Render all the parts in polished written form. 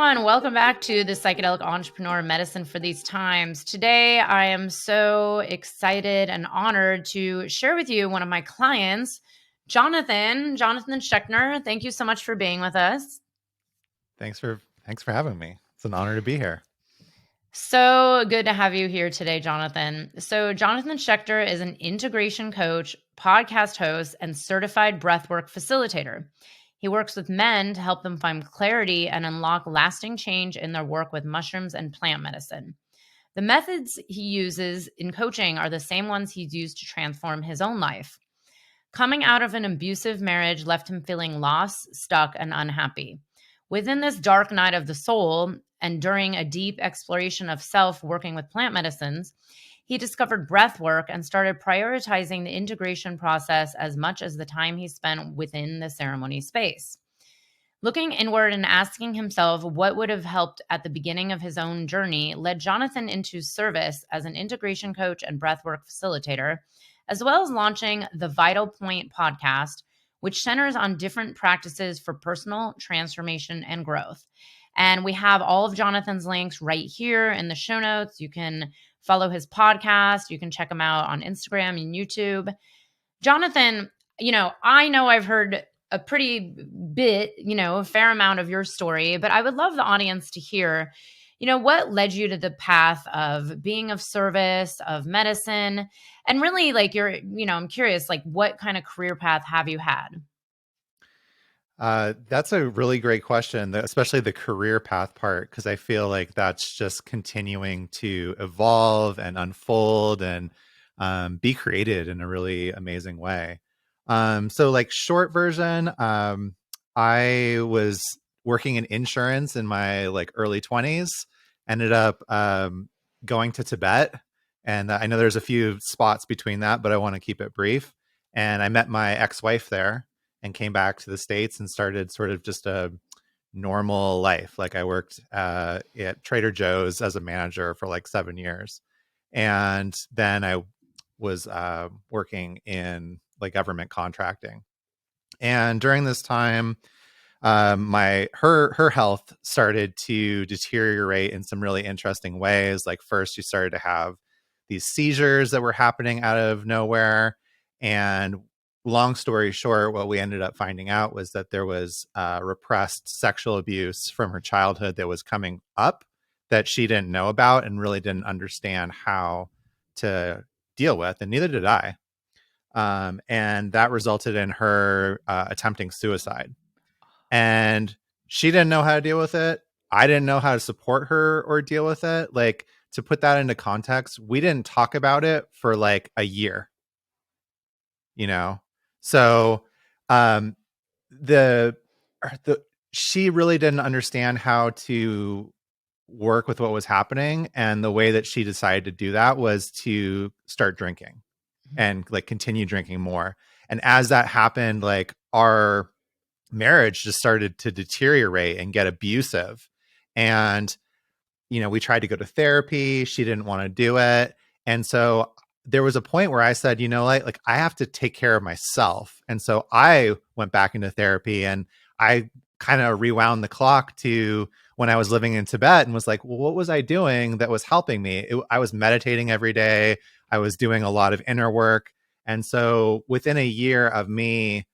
everyone. Welcome back to the Psychedelic Entrepreneur Medicine for These Times. Today, I am so excited and honored to share with you one of my clients, Jonathan Schecter. Thank you so much for being with us. Thanks for having me. It's an honor to be here. So good to have you here today, Jonathan. So Jonathan Schecter is an integration coach, podcast host, and certified breathwork facilitator. He works with men to help them find clarity and unlock lasting change in their work with mushrooms and plant medicine. The methods he uses in coaching are the same ones he's used to transform his own life. Coming out of an abusive marriage left him feeling lost, stuck, and unhappy. Within this dark night of the soul, and during a deep exploration of self working with plant medicines, he discovered breath work and started prioritizing the integration process as much as the time he spent within the ceremony space. Looking inward and asking himself what would have helped at the beginning of his own journey led Jonathan into service as an integration coach and breathwork facilitator, as well as launching the Vital Point podcast, which centers on different practices for personal transformation and growth. And we have all of Jonathan's links right here in the show notes. You can follow his podcast. You can check him out on Instagram and YouTube. Jonathan, I know I've heard a pretty bit, a fair amount of your story, but I would love the audience to hear, what led you to the path of being of service, of medicine, and really I'm curious, what kind of career path have you had? That's a really great question, especially the career path part, because I feel like that's just continuing to evolve and unfold and be created in a really amazing way. So short version, I was working in insurance in my early 20s, ended up going to Tibet. And I know there's a few spots between that, but I want to keep it brief. And I met my ex-wife there and came back to the States and started sort of just a normal life. I worked at Trader Joe's as a manager for 7 years. And then I was working in government contracting. And during this time, her health started to deteriorate in some really interesting ways. First, she started to have these seizures that were happening out of nowhere. And long story short, what we ended up finding out was that there was repressed sexual abuse from her childhood that was coming up that she didn't know about and really didn't understand how to deal with. And neither did I. And that resulted in her attempting suicide. And she didn't know how to deal with it. I didn't know how to support her or deal with it. To put that into context, we didn't talk about it for a year. So the she really didn't understand how to work with what was happening, and the way that she decided to do that was to start drinking and continue drinking more. And as that happened, our marriage just started to deteriorate and get abusive. And we tried to go to therapy. She didn't want to do it. And so there was a point where I said, I have to take care of myself. And so I went back into therapy, and I kind of rewound the clock to when I was living in Tibet and was like, well, what was I doing that was helping me? I was meditating every day. I was doing a lot of inner work. And so within a year of me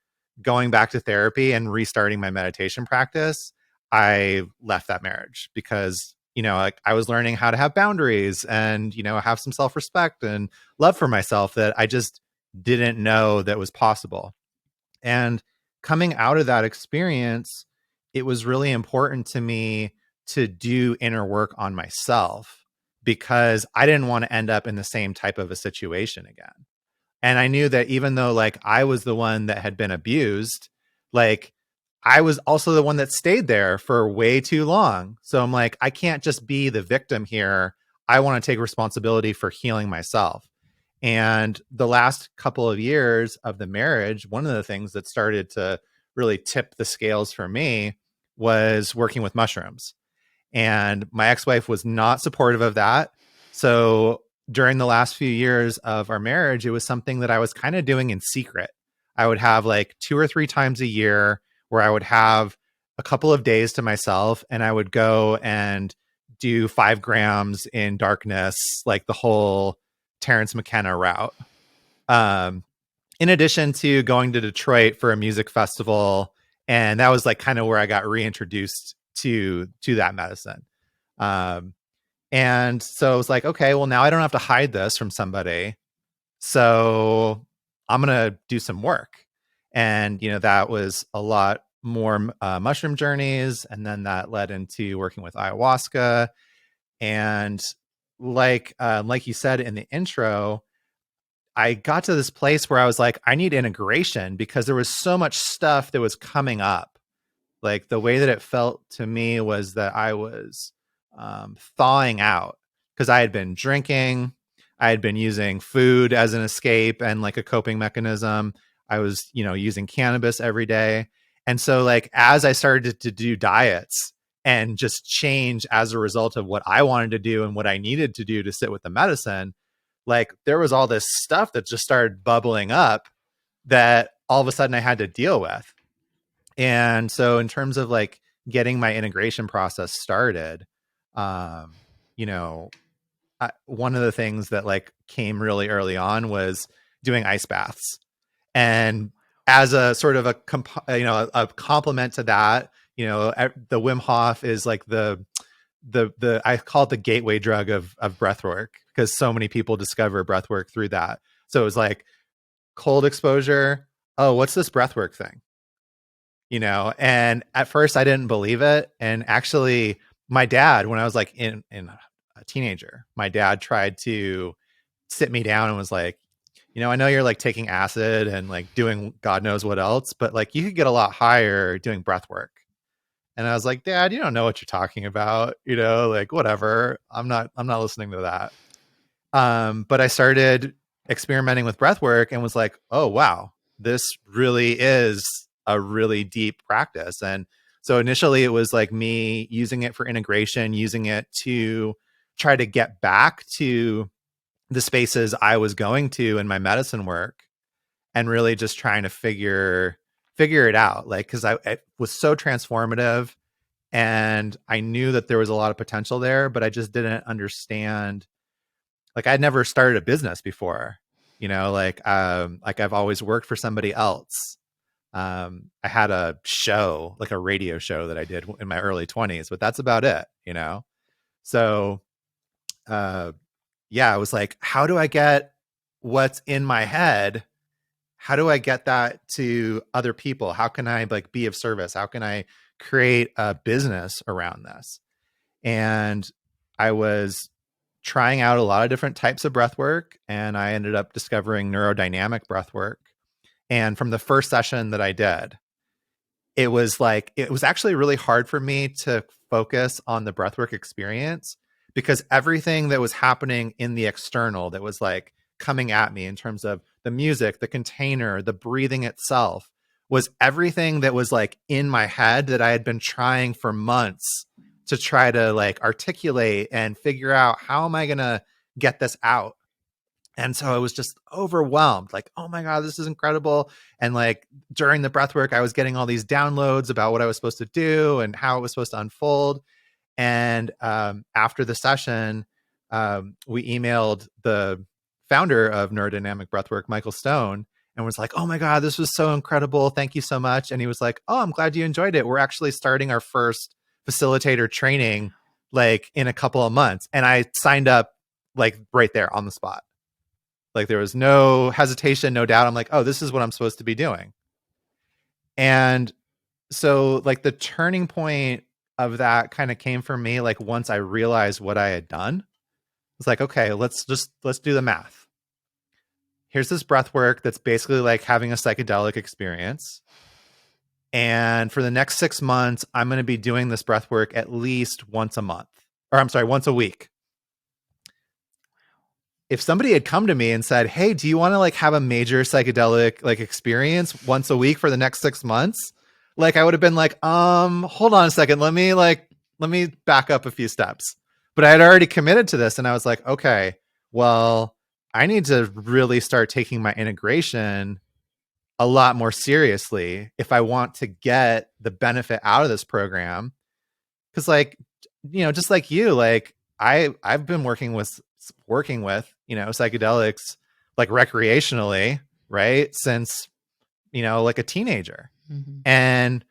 going back to therapy and restarting my meditation practice, I left that marriage because I was learning how to have boundaries and, have some self-respect and love for myself that I just didn't know that was possible. And coming out of that experience, it was really important to me to do inner work on myself because I didn't want to end up in the same type of a situation again. And I knew that even though I was the one that had been abused, I was also the one that stayed there for way too long. So I'm I can't just be the victim here. I want to take responsibility for healing myself. And the last couple of years of the marriage, one of the things that started to really tip the scales for me was working with mushrooms. And my ex-wife was not supportive of that. So during the last few years of our marriage, it was something that I was kind of doing in secret. I would have 2 or 3 times a year where I would have a couple of days to myself, and I would go and do 5 grams in darkness, like the whole Terrence McKenna route. In addition to going to Detroit for a music festival, and that was like kind of where I got reintroduced to that medicine. And so I was like, okay, well, now I don't have to hide this from somebody. So I'm going to do some work. And, that was a lot more mushroom journeys. And then that led into working with ayahuasca. And like you said in the intro, I got to this place where I was like, I need integration because there was so much stuff that was coming up. Like the way that it felt to me was that I was thawing out because I had been drinking. I had been using food as an escape and like a coping mechanism. I was, using cannabis every day. And so like, as I started to do diets and just change as a result of what I wanted to do and what I needed to do to sit with the medicine, like there was all this stuff that just started bubbling up that all of a sudden I had to deal with. And so in terms of like getting my integration process started, one of the things that like came really early on was doing ice baths. And as a sort of a complement to that, the Wim Hof is like the I call it the gateway drug of breathwork because so many people discover breathwork through that. So it was like cold exposure. Oh, what's this breathwork thing? And at first I didn't believe it. And actually my dad, when I was like in a teenager, my dad tried to sit me down and was like, I know you're like taking acid and like doing God knows what else, but like you could get a lot higher doing breath work. And I was like, Dad, you don't know what you're talking about, like whatever. I'm not listening to that. But I started experimenting with breath work and was like, oh wow, this really is a really deep practice. And so initially it was like me using it for integration, using it to try to get back to the spaces I was going to in my medicine work and really just trying to figure it out. Like, cause it was so transformative and I knew that there was a lot of potential there, but I just didn't understand. Like I'd never started a business before, like I've always worked for somebody else. I had a show, like a radio show that I did in my early 20s, but that's about it, So, yeah, I was like, how do I get what's in my head? How do I get that to other people? How can I like be of service? How can I create a business around this? And I was trying out a lot of different types of breath work, and I ended up discovering neurodynamic breath work. And from the first session that I did, it was actually really hard for me to focus on the breathwork experience because everything that was happening in the external that was like coming at me in terms of the music, the container, the breathing itself was everything that was like in my head that I had been trying for months to try to like articulate and figure out how am I going to get this out. And so I was just overwhelmed, like, oh my God, this is incredible. And like during the breath work, I was getting all these downloads about what I was supposed to do and how it was supposed to unfold. And after the session, we emailed the founder of Neurodynamic Breathwork, Michael Stone, and was like, oh my God, this was so incredible. Thank you so much. And he was like, oh, I'm glad you enjoyed it. We're actually starting our first facilitator training like in a couple of months. And I signed up like right there on the spot. Like there was no hesitation, no doubt. I'm like, oh, this is what I'm supposed to be doing. And so like the turning point of that kind of came for me like once I realized what I had done. It's like, okay, let's do the math. Here's this breath work that's basically like having a psychedelic experience. And for the next 6 months, I'm going to be doing this breath work at least once a month, or I'm sorry, once a week. If somebody had come to me and said, hey, do you want to like have a major psychedelic like experience once a week for the next 6 months? Like I would have been like, hold on a second. Let me back up a few steps. But I had already committed to this. And I was like, okay, well, I need to really start taking my integration a lot more seriously if I want to get the benefit out of this program. Because like, just like you, like I've been working with psychedelics like recreationally, right, since like a teenager. Mm-hmm. And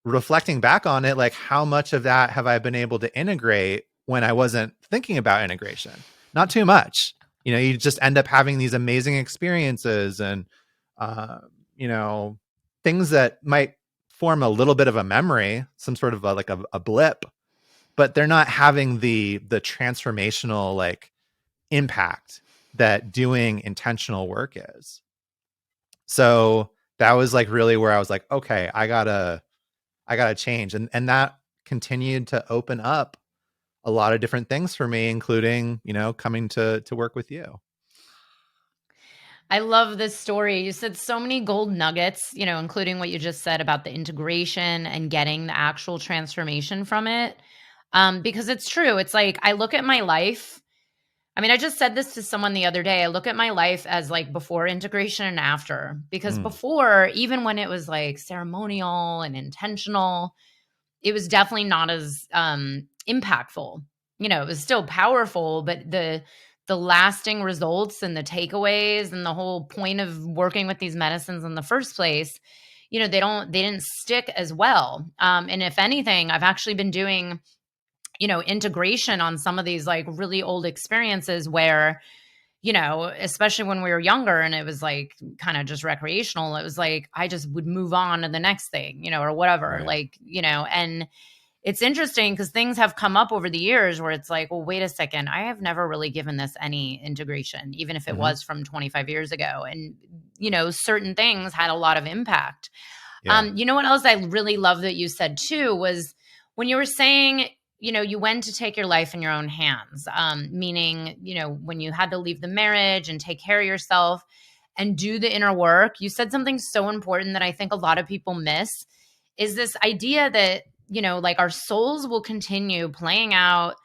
reflecting back on it, like how much of that have I been able to integrate when I wasn't thinking about integration? Not too much. You just end up having these amazing experiences and uh, things that might form a little bit of a memory, some sort of a blip, but they're not having the transformational like impact that doing intentional work is. So that was like really where I was like, okay, I gotta change. And that continued to open up a lot of different things for me, including, coming to work with you. I love this story. You said so many gold nuggets, including what you just said about the integration and getting the actual transformation from it. Because it's true. It's like I look at my life. I mean, I just said this to someone the other day. I look at my life as like before integration and after, because Mm, before, even when it was like ceremonial and intentional, it was definitely not as impactful. It was still powerful, but the lasting results and the takeaways and the whole point of working with these medicines in the first place, they didn't stick as well. And if anything, I've actually been doing integration on some of these like really old experiences where, especially when we were younger and it was like kind of just recreational, it was like I just would move on to the next thing, or whatever, right. like, and it's interesting because things have come up over the years where it's like, well, wait a second, I have never really given this any integration, even if it Mm-hmm. was from 25 years ago. And, certain things had a lot of impact. Yeah. What else I really love that you said too was when you were saying, you went to take your life in your own hands, meaning, when you had to leave the marriage and take care of yourself and do the inner work, you said something so important that I think a lot of people miss is this idea that, like our souls will continue playing out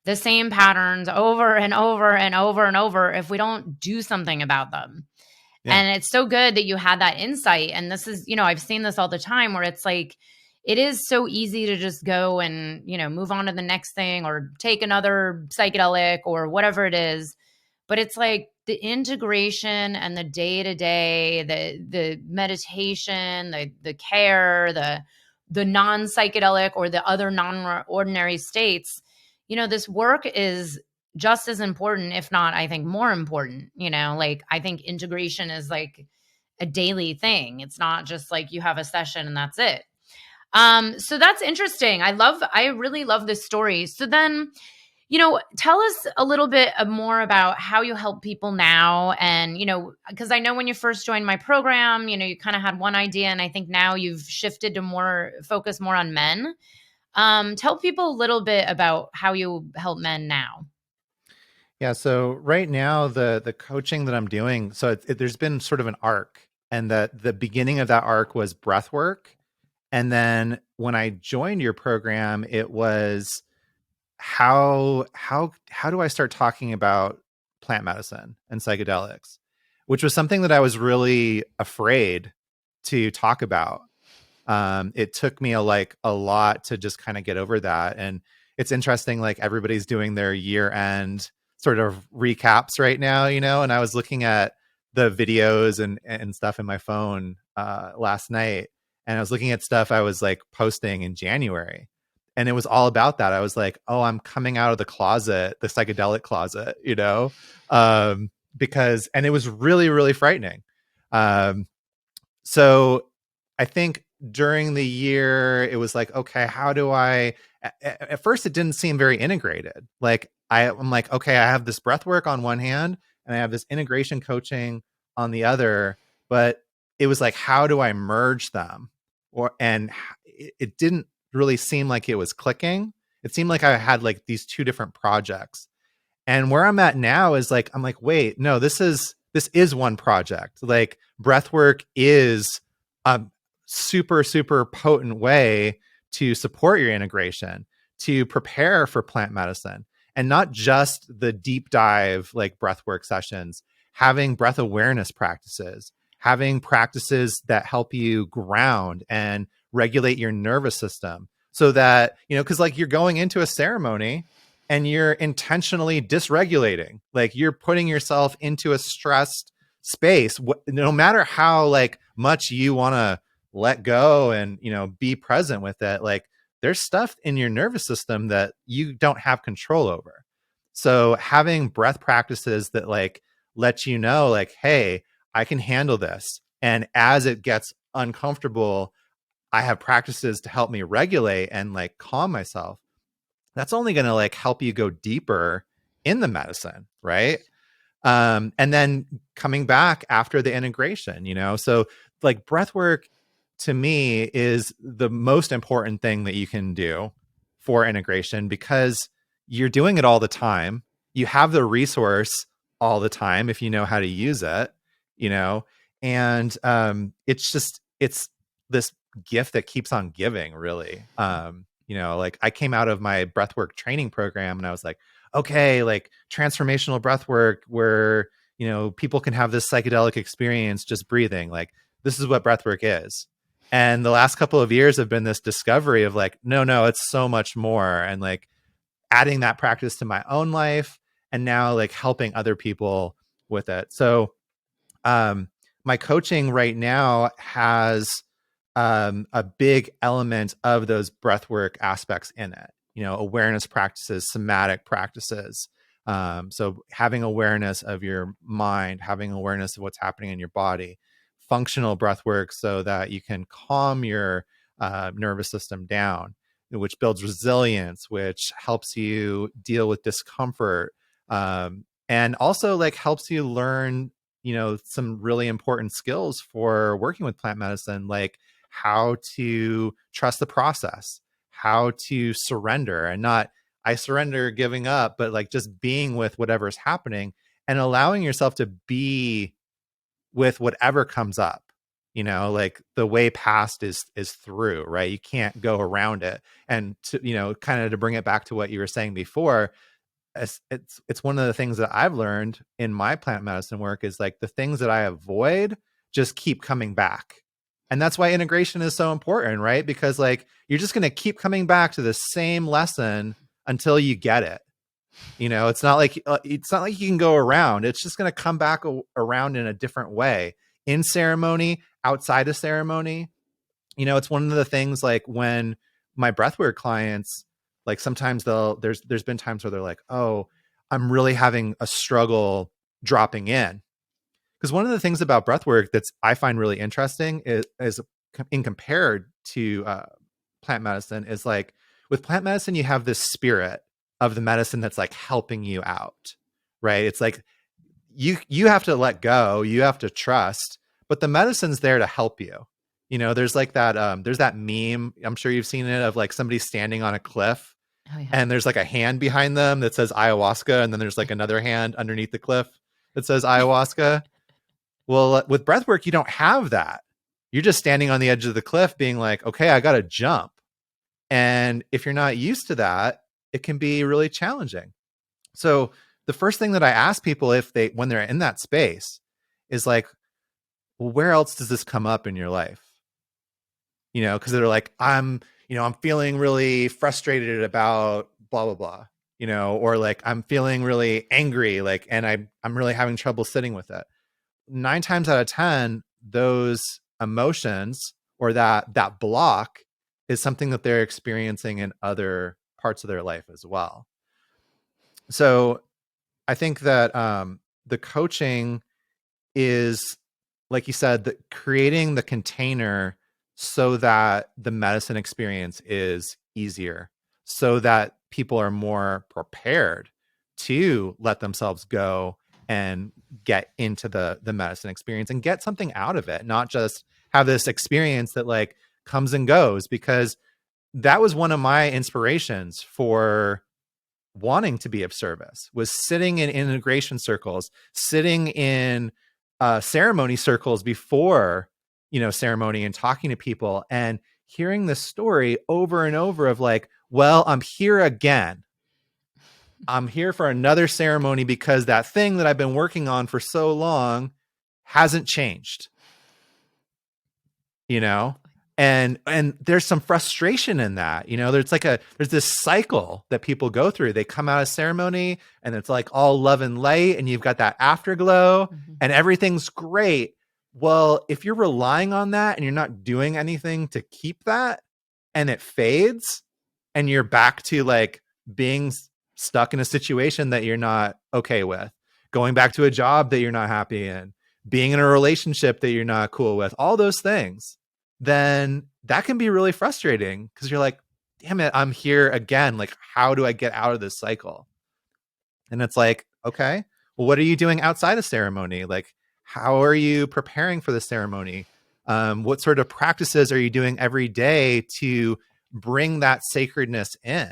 the same patterns over and over and over and over if we don't do something about them. Yeah. And it's so good that you had that insight. And this is, I've seen this all the time where it's like, it is so easy to just go and, move on to the next thing or take another psychedelic or whatever it is. But it's like the integration and the day to day, the meditation, the care, the non psychedelic or the other non ordinary states. This work is just as important, if not, I think more important. Like I think integration is like a daily thing. It's not just like you have a session and that's it. So that's interesting. I really love this story. So then, tell us a little bit more about how you help people now. And, because I know when you first joined my program, you kind of had one idea, and I think now you've shifted to focus more on men. Tell people a little bit about how you help men now. Yeah. So right now, the coaching that I'm doing, so there's been sort of an arc, and that the beginning of that arc was breath work. And then when I joined your program, it was how do I start talking about plant medicine and psychedelics, which was something that I was really afraid to talk about. It took me a lot to just kind of get over that. And it's interesting, like everybody's doing their year end sort of recaps right now, and I was looking at the videos and stuff in my phone last night, and I was looking at stuff I was like posting in January, and it was all about that. I was like, oh, I'm coming out of the closet, the psychedelic closet, because, and it was really, really frightening. So I think during the year, it was like, okay, how do I, at first it didn't seem very integrated. Like I'm like, okay, I have this breath work on one hand and I have this integration coaching on the other, but it was like, how do I merge them? It didn't really seem like it was clicking. It seemed like I had like these two different projects. And where I'm at now is like, I'm like, wait, no, this is one project. Like breathwork is a super, super potent way to support your integration, to prepare for plant medicine, and not just the deep dive like breathwork sessions, having breath awareness practices, having practices that help you ground and regulate your nervous system so that, because like you're going into a ceremony and you're intentionally dysregulating, like you're putting yourself into a stressed space, no matter how like much you want to let go and, be present with it. Like there's stuff in your nervous system that you don't have control over. So having breath practices that like let you know like, hey, I can handle this. And as it gets uncomfortable, I have practices to help me regulate and like calm myself. That's only going to like help you go deeper in the medicine, right? And then coming back after the integration, so like breath work to me is the most important thing that you can do for integration because you're doing it all the time. You have the resource all the time if you know how to use it, and it's this gift that keeps on giving, really. Like I came out of my breathwork training program and I was like, okay, like transformational breath work where, people can have this psychedelic experience just breathing. Like this is what breath work is. And the last couple of years have been this discovery of like, no, it's so much more. And like adding that practice to my own life and now like helping other people with it. So my coaching right now has a big element of those breathwork aspects in it, awareness practices, somatic practices. So having awareness of your mind, having awareness of what's happening in your body, functional breathwork so that you can calm your nervous system down, which builds resilience, which helps you deal with discomfort, and also like helps you learn, some really important skills for working with plant medicine, like how to trust the process, how to surrender and not I surrender giving up, but like just being with whatever's happening and allowing yourself to be with whatever comes up. Like the way past is through, right? You can't go around it. And to, kind of to bring it back to what you were saying before, it's one of the things that I've learned in my plant medicine work is like the things that I avoid just keep coming back. And that's why integration is so important, right? Because like you're just going to keep coming back to the same lesson until you get it. It's not like you can go around. It's just going to come back around in a different way, in ceremony, outside of ceremony. It's one of the things like when my breathwork clients, like sometimes there's been times where they're like, oh, I'm really having a struggle dropping in. Because one of the things about breathwork that's I find really interesting is in compared to plant medicine is like with plant medicine, you have this spirit of the medicine that's like helping you out, right? It's like you have to let go, you have to trust, but the medicine's there to help you. There's like that there's that meme, I'm sure you've seen it, of like somebody standing on a cliff. Oh, yeah. And there's like a hand behind them that says ayahuasca, and then there's like another hand underneath the cliff that says ayahuasca. Well, with breathwork, you don't have that. You're just standing on the edge of the cliff being like, okay, I got to jump. And if you're not used to that, it can be really challenging. So the first thing that I ask people when they're in that space is like, well, where else does this come up in your life? Because they're like, I'm feeling really frustrated about blah, blah, blah, or like I'm feeling really angry, like, and I'm really having trouble sitting with it. 9 times out of 10, those emotions or that block is something that they're experiencing in other parts of their life as well. So I think that the coaching is, like you said, creating the container so that the medicine experience is easier, so that people are more prepared to let themselves go and get into the medicine experience and get something out of it, not just have this experience that like comes and goes. Because that was one of my inspirations for wanting to be of service, was sitting in integration circles, sitting in ceremony circles before, ceremony, and talking to people and hearing the story over and over of like, well, I'm here again. I'm here for another ceremony because that thing that I've been working on for so long hasn't changed. you know? And there's some frustration in that, you know, there's this cycle that people go through. They come out of ceremony and it's like all love and light and you've got that afterglow and everything's great. Well, if you're relying on that and you're not doing anything to keep that and it fades and you're back to like being stuck in a situation that you're not okay with, going back to a job that you're not happy in, being in a relationship that you're not cool with, all those things, then that can be really frustrating because you're like, damn it, I'm here again. Like, how do I get out of this cycle? And it's like, okay, well, what are you doing outside of ceremony? Like, how are you preparing for the ceremony? What sort of practices are you doing every day to bring that sacredness in?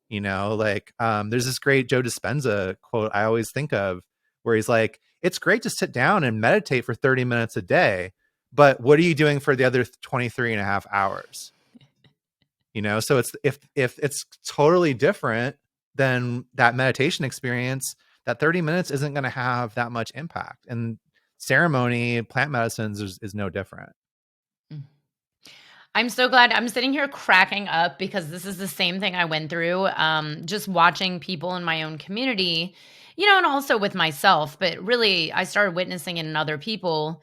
You know, like there's this great Joe Dispenza quote I always think of where he's like, it's great to sit down and meditate for 30 minutes a day, but what are you doing for the other 23 and a half hours? You know, so it's if it's totally different than that meditation experience, that 30 minutes isn't going to have that much impact. And ceremony, plant medicines is no different. I'm so glad. I'm sitting here cracking up because this is the same thing I went through, just watching people in my own community, you know, and also with myself. But really, I started witnessing it in other people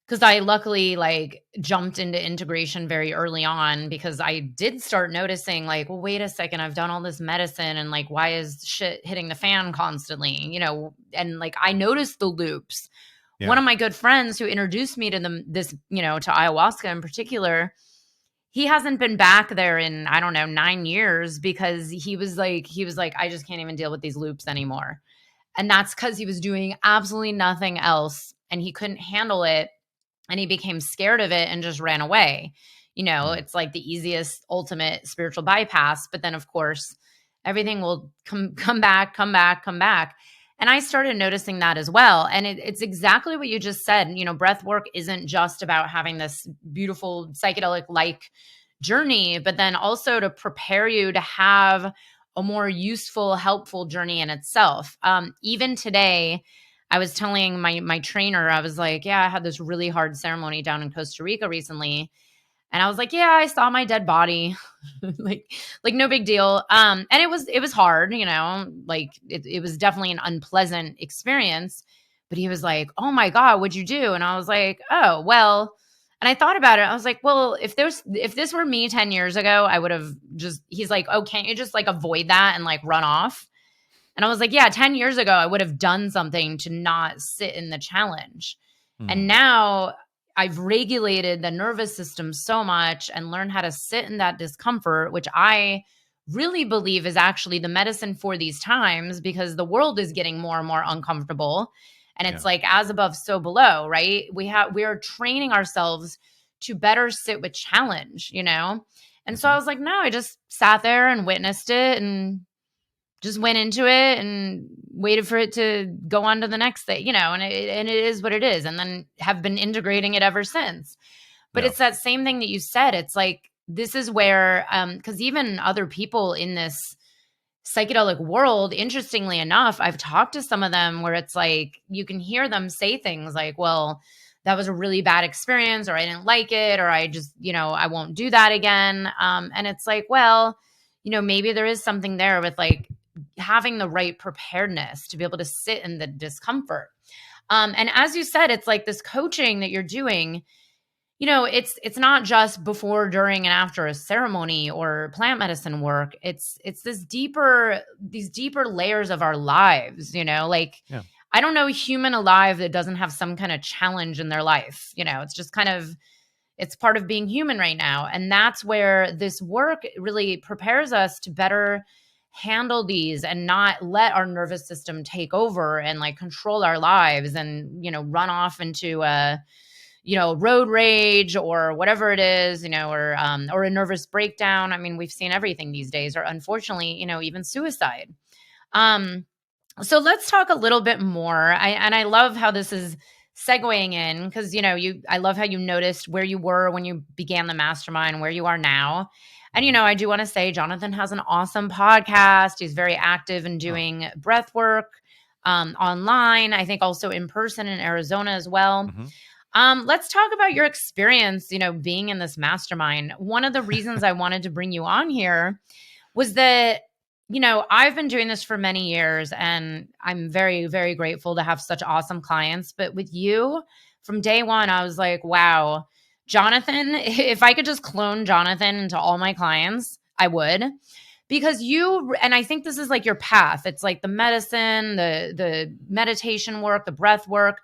because I luckily like jumped into integration very early on because I did start noticing like, well, wait a second, I've done all this medicine and like, why is shit hitting the fan constantly? You know, and like I noticed the loops. Yeah. One of my good friends who introduced me to this, you know, to ayahuasca in particular, he hasn't been back there in, I don't know, 9 years because he was like, I just can't even deal with these loops anymore. And that's because he was doing absolutely nothing else and he couldn't handle it. And he became scared of it and just ran away. You know, it's like the easiest, ultimate spiritual bypass. But then, of course, everything will come back. And I started noticing that as well. And it's exactly what you just said. You know, breath work isn't just about having this beautiful psychedelic-like journey, but then also to prepare you to have a more useful, helpful journey in itself. Even today, I was telling my trainer, I was like, yeah, I had this really hard ceremony down in Costa Rica recently. And I was like, yeah, I saw my dead body. like no big deal. And it was hard, you know, like it was definitely an unpleasant experience. But he was like, oh my God, what'd you do? And I was like, oh, well, and I thought about it. I was like, well, if this were me 10 years ago, I would have just, he's like, oh, can't you just like avoid that and like run off? And I was like, yeah, 10 years ago, I would have done something to not sit in the challenge. And now I've regulated the nervous system so much and learned how to sit in that discomfort, which I really believe is actually the medicine for these times because the world is getting more and more uncomfortable. And it's like as above, so below, right? We are training ourselves to better sit with challenge, you know? And so I was like, no, I just sat there and witnessed it and just went into it and waited for it to go on to the next thing, you know, and it is what it is. And then have been integrating it ever since. But it's that same thing that you said. It's like, this is where, because even other people in this psychedelic world, interestingly enough, I've talked to some of them where it's like, you can hear them say things like, well, that was a really bad experience, or I didn't like it, or I just, you know, I won't do that again. And it's like, well, you know, maybe there is something there with like having the right preparedness to be able to sit in the discomfort. And as you said, it's like this coaching that you're doing, you know, it's not just before, during, and after a ceremony or plant medicine work. It's these deeper layers of our lives, you know, like I don't know a human alive that doesn't have some kind of challenge in their life. You know, it's just kind of, it's part of being human right now. And that's where this work really prepares us to better handle these and not let our nervous system take over and like control our lives and, you know, run off into a, you know, road rage or whatever it is, you know, or a nervous breakdown. I mean, we've seen everything these days, or unfortunately, you know, even suicide. So let's talk a little bit more. I love how this is segueing in because, you know, I love how you noticed where you were when you began the mastermind, where you are now. And, you know, I do want to say Jonathan has an awesome podcast. He's very active in doing breath work online, I think also in person in Arizona as well. Let's talk about your experience, being in this mastermind. One of the reasons I wanted to bring you on here was that, I've been doing this for many years and I'm very, very grateful to have such awesome clients. But with you, from day one, I was like, wow, Jonathan, if I could just clone Jonathan into all my clients, I would. Because and I think this is like your path. It's like the medicine, the meditation work, the breath work.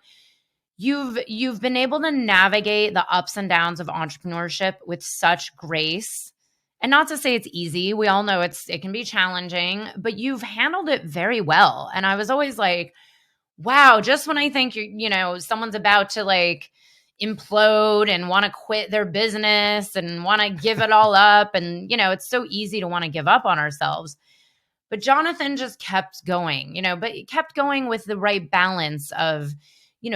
You've been able to navigate the ups and downs of entrepreneurship with such grace. And not to say it's easy. We all know it can be challenging, but you've handled it very well. And I was always like, wow, just when I think someone's about to like implode and want to quit their business and want to give it all up, and it's so easy to want to give up on ourselves. But Jonathan just kept going, but he kept going with the right balance of,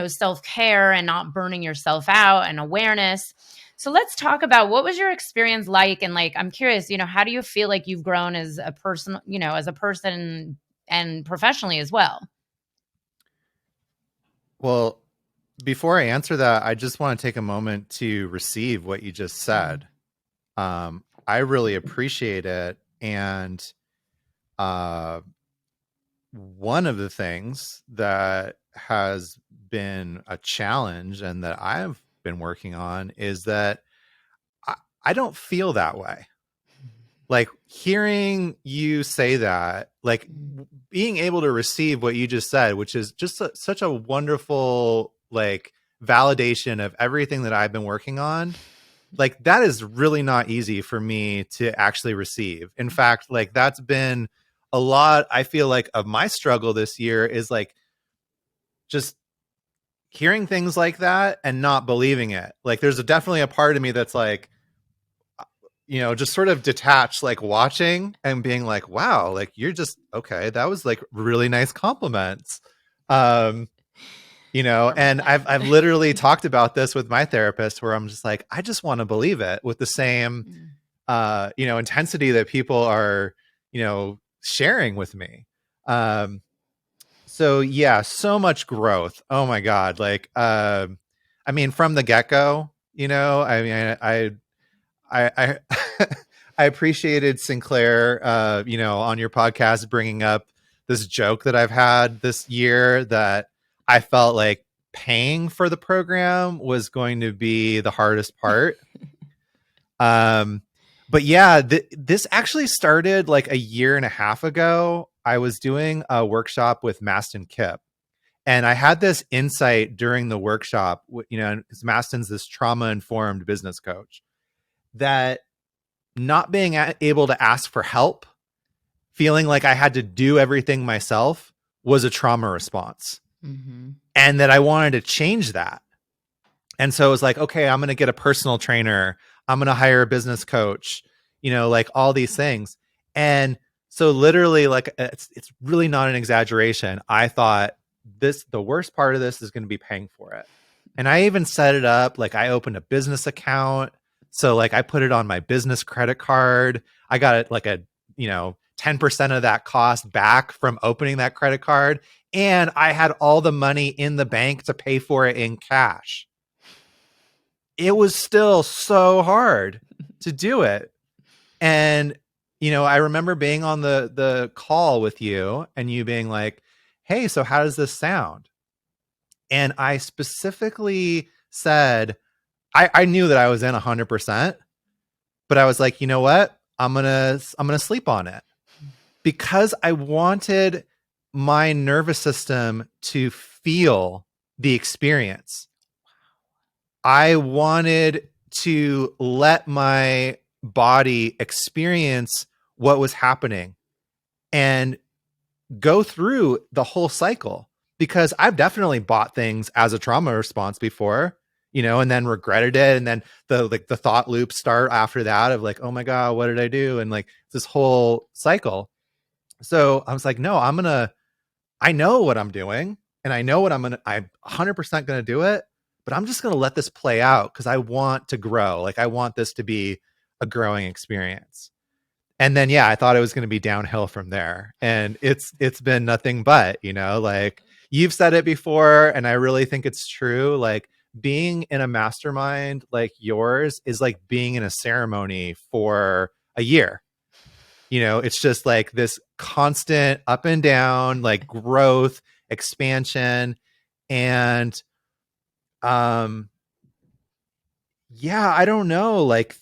self-care and not burning yourself out and awareness. So let's talk about, what was your experience like? And like, I'm curious, how do you feel like you've grown as a person, as a person and professionally as well? Well, before I answer that, I just want to take a moment to receive what you just said. I really appreciate it. And one of the things that has been a challenge and that I've been working on is that I don't feel that way. Like, hearing you say that, like being able to receive what you just said, which is just such a wonderful, like, validation of everything that I've been working on. Like, that is really not easy for me to actually receive. In fact, like, that's been a lot, I feel like, of my struggle this year, is like just hearing things like that and not believing it. Like, there's definitely a part of me that's like, just sort of detached, like watching and being like, wow, like, you're just okay. That was like really nice compliments. And I've literally talked about this with my therapist, where I'm just like, I just want to believe it with the same, intensity that people are, sharing with me. So yeah, so much growth. Oh my God. Like, I mean, from the get-go, I mean, I I appreciated Sinclair, on your podcast, bringing up this joke that I've had this year, that I felt like paying for the program was going to be the hardest part. But yeah, this actually started like a year and a half ago. I was doing a workshop with Mastin Kipp, and I had this insight during the workshop, because Mastin's this trauma-informed business coach, that not being able to ask for help, feeling like I had to do everything myself, was a trauma response. Mm-hmm. And that I wanted to change that. And so it was like, okay, I'm going to get a personal trainer. I'm going to hire a business coach, like all these things. And so literally, like, it's really not an exaggeration. I thought the worst part of this is going to be paying for it. And I even set it up, like, I opened a business account. So like, I put it on my business credit card. I got it like a, 10% of that cost back from opening that credit card. And I had all the money in the bank to pay for it in cash. It was still so hard to do it. And, I remember being on the call with you and you being like, hey, so how does this sound? And I specifically said, I knew that I was in 100%, but I was like, you know what? I'm going to sleep on it, because I wanted my nervous system to feel the experience. I wanted to let my body experience what was happening and go through the whole cycle, because I've definitely bought things as a trauma response before, and then regretted it. And then the thought loops start after that of like, oh my God, what did I do? And like this whole cycle. So I was like, no, I know what I'm doing, and I know I'm 100% going to do it, but I'm just going to let this play out, because I want to grow. Like, I want this to be a growing experience. And then, yeah, I thought it was going to be downhill from there. And it's been nothing but, like, you've said it before, and I really think it's true. Like, being in a mastermind like yours is like being in a ceremony for a year. It's just like this constant up and down, like growth, expansion. And yeah, I don't know, like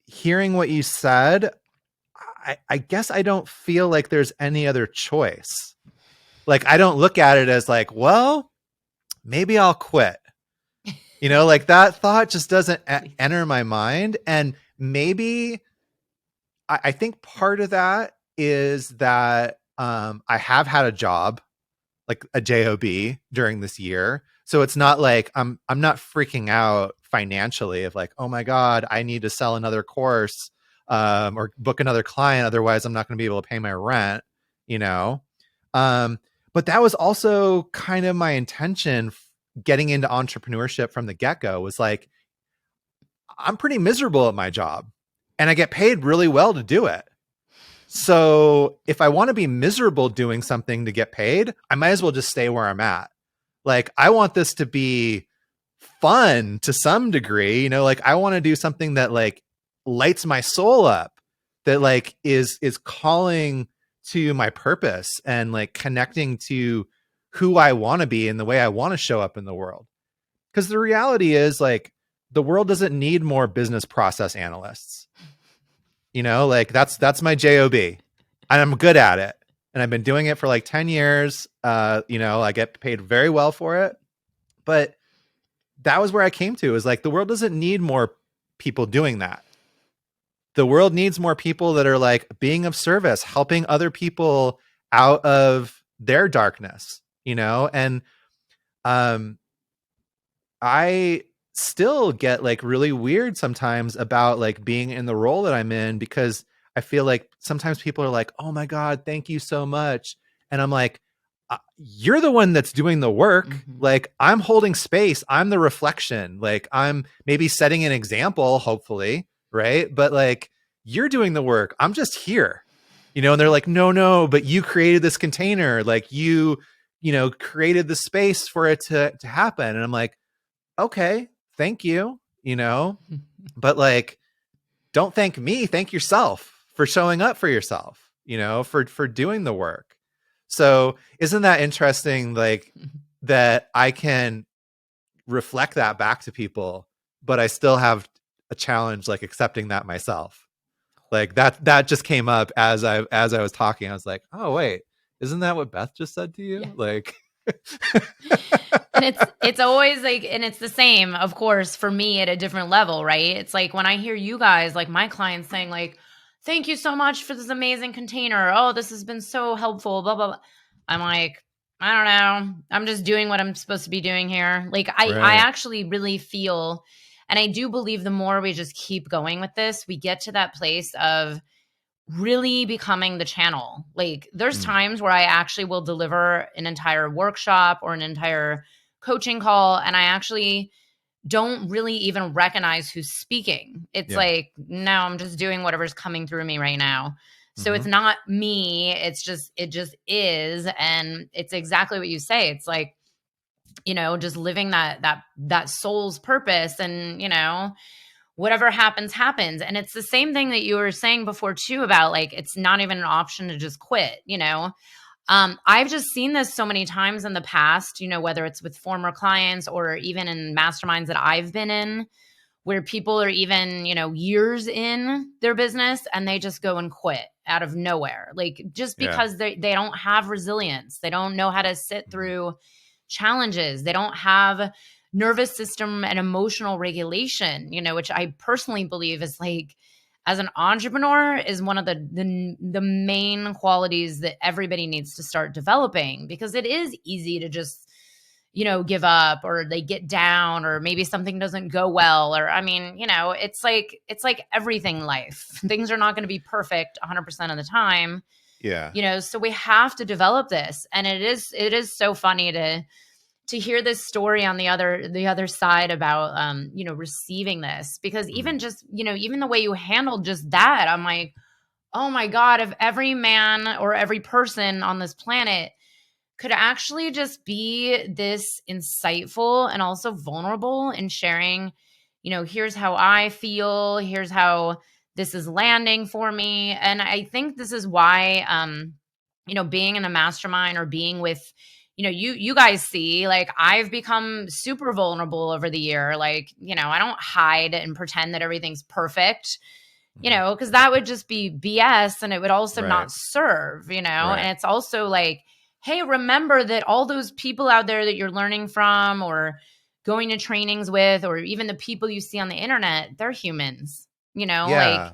hearing what you said, I guess I don't feel like there's any other choice. Like, I don't look at it as like, well, maybe I'll quit. Like that thought just doesn't enter my mind. And maybe I think part of that is that I have had a job, like a job during this year. So it's not like I'm not freaking out financially of like, oh my God, I need to sell another course or book another client. Otherwise, I'm not going to be able to pay my rent, you know? But that was also kind of my intention getting into entrepreneurship from the get-go, was like, I'm pretty miserable at my job and I get paid really well to do it. So if I want to be miserable doing something to get paid, I might as well just stay where I'm at. Like, I want this to be fun to some degree, like I want to do something that like lights my soul up, that like is calling to my purpose and like connecting to who I want to be and the way I want to show up in the world. Because the reality is, like, the world doesn't need more business process analysts. Like that's my job, and I'm good at it, and I've been doing it for like 10 years. I get paid very well for it. But that was where I came to, is like, the world doesn't need more people doing that. The world needs more people that are like being of service, helping other people out of their darkness, and I still get like really weird sometimes about like being in the role that I'm in, because I feel like sometimes people are like, oh my God, thank you so much. And I'm like, you're the one that's doing the work. Mm-hmm. Like, I'm holding space. I'm the reflection. Like, I'm maybe setting an example, hopefully. Right. But like, you're doing the work. I'm just here, and they're like, no, but you created this container. Like you created the space for it to happen. And I'm like, okay, thank you, but like, don't thank me, thank yourself for showing up for yourself, for doing the work. So isn't that interesting? Like, that I can reflect that back to people, but I still have a challenge, like accepting that myself. Like that just came up as I was talking. I was like, oh wait, isn't that what Beth just said to you? Yeah. Like, and it's always like, and it's the same, of course, for me at a different level, right? It's like when I hear you guys, like my clients saying like, thank you so much for this amazing container. Oh, this has been so helpful, blah, blah, blah. I'm like, I don't know. I'm just doing what I'm supposed to be doing here. Like I actually really feel, and I do believe the more we just keep going with this, we get to that place of really becoming the channel. Like there's times where I actually will deliver an entire workshop or an entire coaching call, and I actually don't really even recognize who's speaking. It's like, no, I'm just doing whatever's coming through me right now. So it's not me. It just is. And it's exactly what you say. It's like, just living that soul's purpose, and, whatever happens. And it's the same thing that you were saying before too, about like, it's not even an option to just quit, I've just seen this so many times in the past, whether it's with former clients or even in masterminds that I've been in, where people are even, years in their business and they just go and quit out of nowhere. Like, just because they don't have resilience. They don't know how to sit through challenges. They don't have nervous system and emotional regulation, which I personally believe is like, as an entrepreneur, is one of the main qualities that everybody needs to start developing, because it is easy to just, give up, or they get down, or maybe something doesn't go well. Or, I mean, it's like everything in life. Things are not going to be perfect 100% of the time. Yeah. So we have to develop this. And it is so funny to hear this story on the other side about, receiving this, because even just, even the way you handled just that, I'm like, oh my God, if every man or every person on this planet could actually just be this insightful and also vulnerable in sharing, here's how I feel, here's how this is landing for me. And I think this is why, being in a mastermind or being with, you guys see, like, I've become super vulnerable over the year. Like, I don't hide and pretend that everything's perfect, because that would just be BS and it would also Right. not serve, Right. and it's also like, hey, remember that all those people out there that you're learning from or going to trainings with, or even the people you see on the internet, they're humans, like Yeah.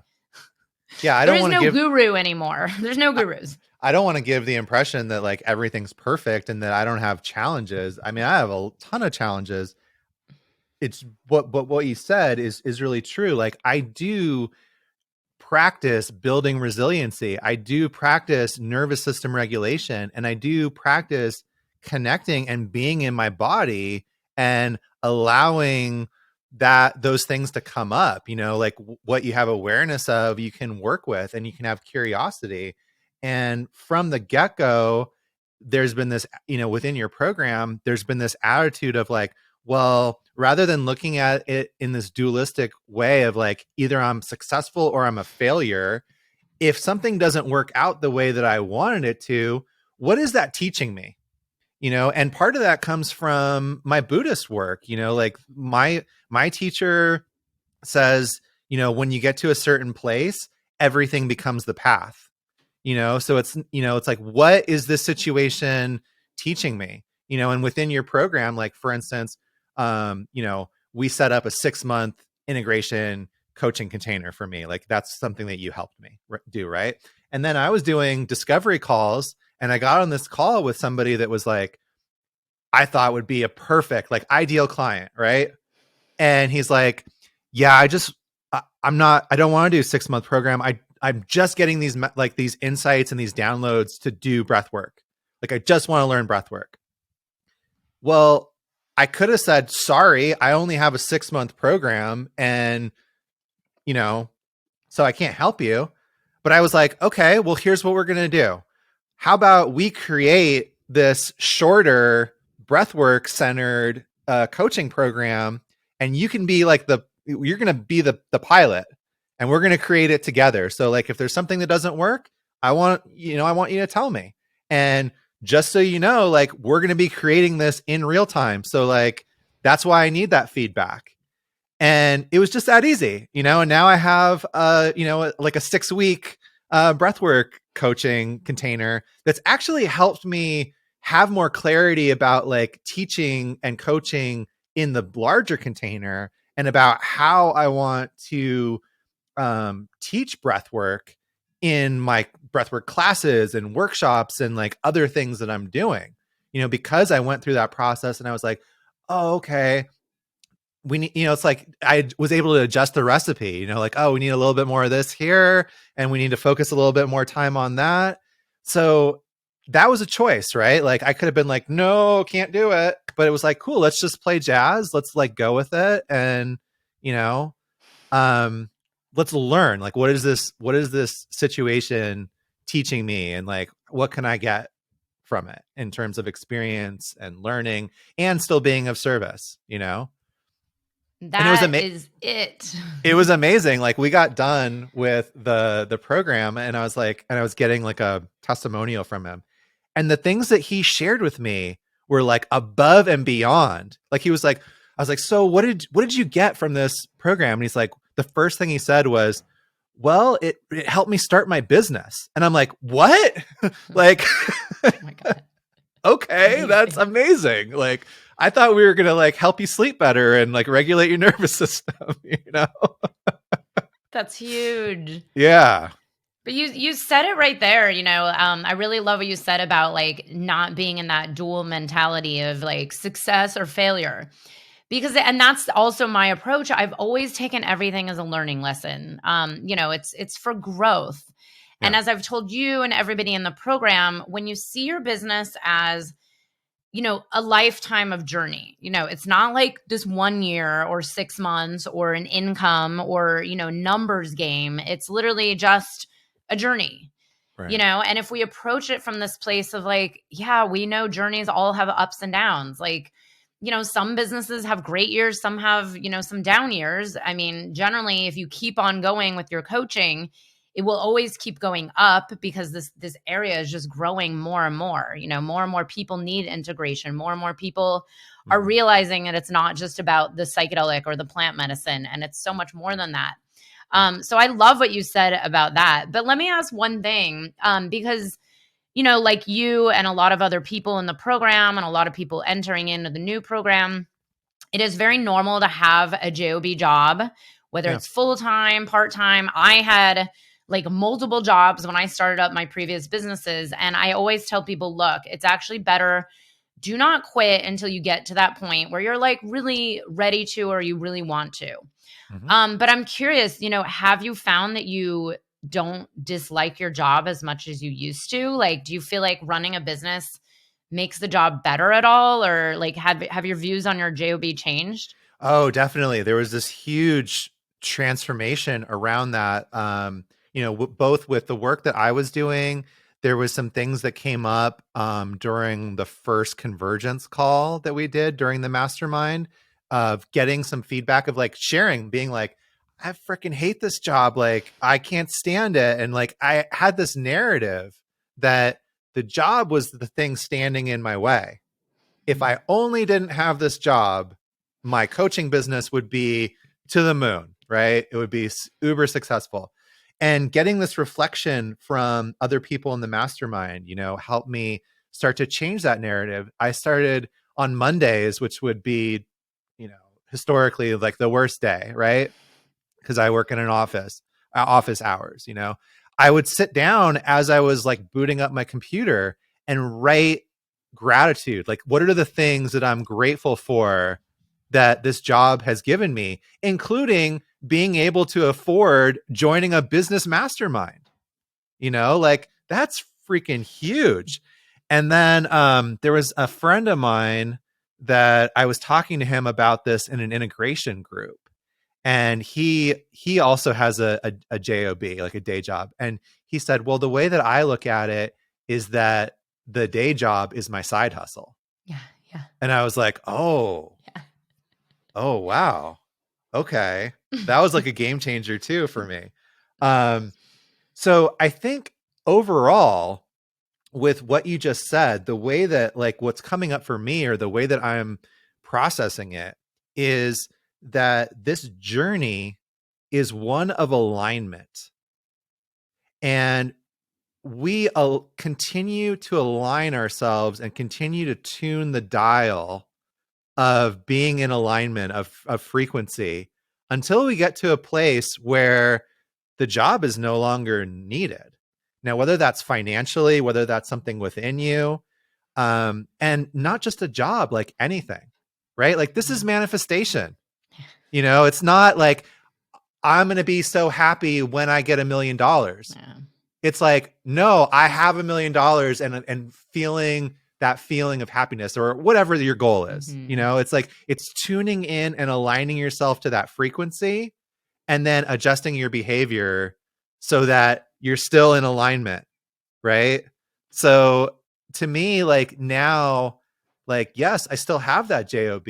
Yeah. I there don't is want to no give, guru anymore. There's no gurus. I don't want to give the impression that like everything's perfect and that I don't have challenges. I mean, I have a ton of challenges. It's what you said is really true. Like I do practice building resiliency. I do practice nervous system regulation, and I do practice connecting and being in my body and allowing those things to come up, like what you have awareness of, you can work with, and you can have curiosity. And from the get-go, there's been this, within your program, there's been this attitude of like, well, rather than looking at it in this dualistic way of like, either I'm successful or I'm a failure, if something doesn't work out the way that I wanted it to, what is that teaching me? And part of that comes from my Buddhist work, like my teacher says, when you get to a certain place, everything becomes the path. So it's like, what is this situation teaching me? And within your program, like for instance, we set up a 6-month integration coaching container for me. Like that's something that you helped me do, right? And then I was doing discovery calls, and I got on this call with somebody that was like, I thought would be a perfect, like ideal client, right? And he's like, yeah, I don't want to do a 6-month program. I'm just getting these these insights and these downloads to do breath work. Like I just want to learn breath work. Well, I could have said, sorry, I only have a 6-month program, and so I can't help you. But I was like, okay, well, here's what we're going to do. How about we create this shorter breathwork centered coaching program, and you can be like you're going to be the pilot, and we're going to create it together. So like, if there's something that doesn't work, I want you to tell me. And just so you know, like, we're going to be creating this in real time. So like, that's why I need that feedback. And it was just that easy, and now I have, like a 6-week breathwork coaching container that's actually helped me have more clarity about like teaching and coaching in the larger container, and about how I want to teach breathwork in my breathwork classes and workshops and like other things that I'm doing, because I went through that process and I was like, oh, okay, we need, it's like I was able to adjust the recipe, like, oh, we need a little bit more of this here, and we need to focus a little bit more time on that. So that was a choice, right? Like I could have been like, no, can't do it. But it was like, cool, let's just play jazz. Let's like go with it. And, you know, um, let's learn, like, what is this situation teaching me? And like, what can I get from it in terms of experience and learning and still being of service, And That is it. it was amazing. Like we got done with the program, and I was getting like a testimonial from him. And the things that he shared with me were like above and beyond. Like he was like, I was like, so what did you get from this program? And he's like, the first thing he said was, well, it helped me start my business. And I'm like, what? Like, Oh my God. okay, that's amazing. Like, I thought we were going to like help you sleep better and like regulate your nervous system, That's huge. Yeah. But you said it right there, I really love what you said about like not being in that dual mentality of like success or failure. And that's also my approach. I've always taken everything as a learning lesson. It's for growth. Yeah. And as I've told you and everybody in the program, when you see your business as a lifetime of journey. It's not like this 1 year or 6 months or an income or, numbers game. It's literally just a journey. you Right. know, and if we approach it from this place of like, yeah, we know journeys all have ups and downs. Like, you know, some businesses have great years, some have, you know, some down years. I mean, generally, if you keep on going with your coaching, it will always keep going up because this area is just growing more and more. You know, more and more people need integration. More and more people are Mhm. realizing that it's not just about the psychedelic or the plant medicine, and it's so much more than that. So I love what you said about that. But let me ask one thing, because you know, like you and a lot of other people in the program and a lot of people entering into the new program, it is very normal to have a job job, whether Yeah. it's full time, part time. I had like multiple jobs when I started up my previous businesses, and I always tell people, look, it's actually better. Do not quit until you get to that point where you're like really ready to, or you really want to. Mhm. But I'm curious, you know, have you found that you don't dislike your job as much as you used to? Like, do you feel like running a business makes the job better at all? Or like have your views on your job changed? Oh, definitely. There was this huge transformation around that. Both with the work that I was doing, there was some things that came up during the first convergence call that we did during the mastermind of getting some feedback of like sharing, being like, I freaking hate this job. Like, I can't stand it. And like, I had this narrative that the job was the thing standing in my way. If I only didn't have this job, my coaching business would be to the moon, right? It would be uber successful. And getting this reflection from other people in the mastermind, helped me start to change that narrative. I started on Mondays, which would be, historically like the worst day, right? Because I work in an office hours, I would sit down as I was like booting up my computer and write gratitude. Like, what are the things that I'm grateful for that this job has given me, including being able to afford joining a business mastermind? Like that's freaking huge. And then there was a friend of mine that I was talking to him about this in an integration group, and he also has a job, like a day job. And he said, well, the way that I look at it is that the day job is my side hustle. Yeah, yeah, And I was like, oh, yeah. wow, okay, that was like a game changer too for me. So I think overall, with what you just said, the way that like what's coming up for me, or the way that I'm processing it, is that this journey is one of alignment. And we continue to align ourselves and continue to tune the dial of being in alignment of frequency until we get to a place where the job is no longer needed. Now, whether that's financially, whether that's something within you, and not just a job, like anything, right? Like this is manifestation. It's not like I'm going to be so happy when I get $1 million. Yeah. It's like, no, I have $1 million and feeling that feeling of happiness or whatever your goal is. Mm-hmm. It's like it's tuning in and aligning yourself to that frequency and then adjusting your behavior so that you're still in alignment, right? So to me, like now, like, yes, I still have that job,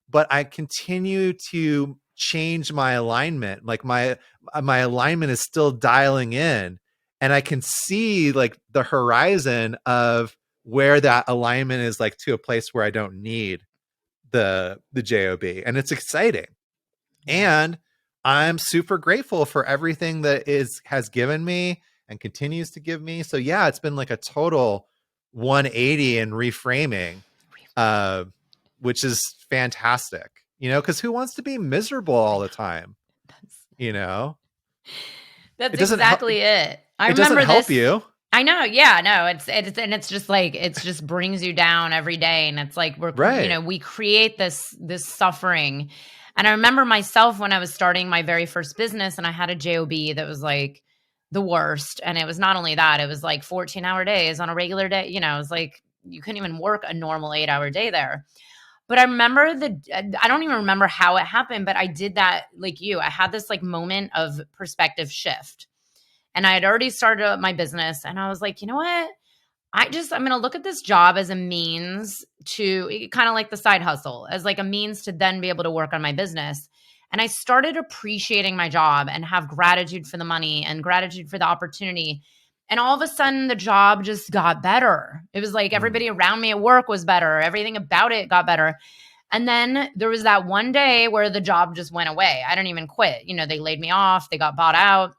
but I continue to change my alignment. Like my alignment is still dialing in, and I can see like the horizon of where that alignment is, like to a place where I don't need the job, and it's exciting. Yeah. And I'm super grateful for everything that has given me and continues to give me. So yeah, it's been like a total 180 and reframing, uh, which is fantastic. Because who wants to be miserable I all the know. time? That's, You know, that's it doesn't help. exactly it. I It doesn't remember help this. you, I know. Yeah, no, it's just like it just brings you down every day, and it's like right? we create this suffering. And I remember myself when I was starting my very first business, and I had a job that was like the worst. And it was not only that; it was like 14-hour days on a regular day. You know, it was like you couldn't even work a normal 8-hour day there. But I remember I don't even remember how it happened, but I did that like you. I had this like moment of perspective shift. And I had already started my business, and I was like, you know what? I'm going to look at this job as a means to kind of like the side hustle, as like a means to then be able to work on my business. And I started appreciating my job and have gratitude for the money and gratitude for the opportunity. And all of a sudden, the job just got better. It was like everybody around me at work was better. Everything about it got better. And then there was that one day where the job just went away. I didn't even quit. They laid me off, they got bought out.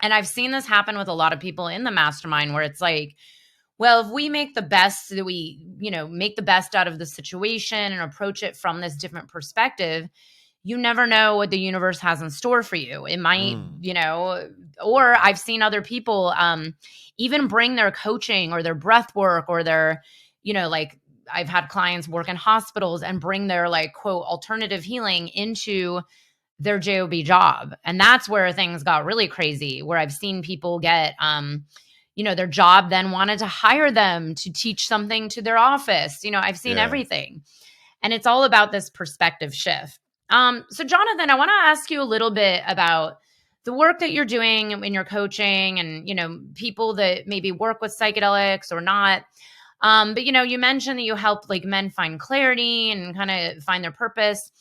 And I've seen this happen with a lot of people in the mastermind where it's like, well, if we make the best, make the best out of the situation and approach it from this different perspective, you never know what the universe has in store for you. It might, or I've seen other people even bring their coaching or their breath work or their, like I've had clients work in hospitals and bring their like, quote, alternative healing into their job job. And that's where things got really crazy, where I've seen people get, their job then wanted to hire them to teach something to their office. I've seen everything. And it's all about this perspective shift. So Jonathan, I want to ask you a little bit about the work that you're doing in your coaching and, people that maybe work with psychedelics or not. But, you mentioned that you help like men find clarity and kind of find their purpose.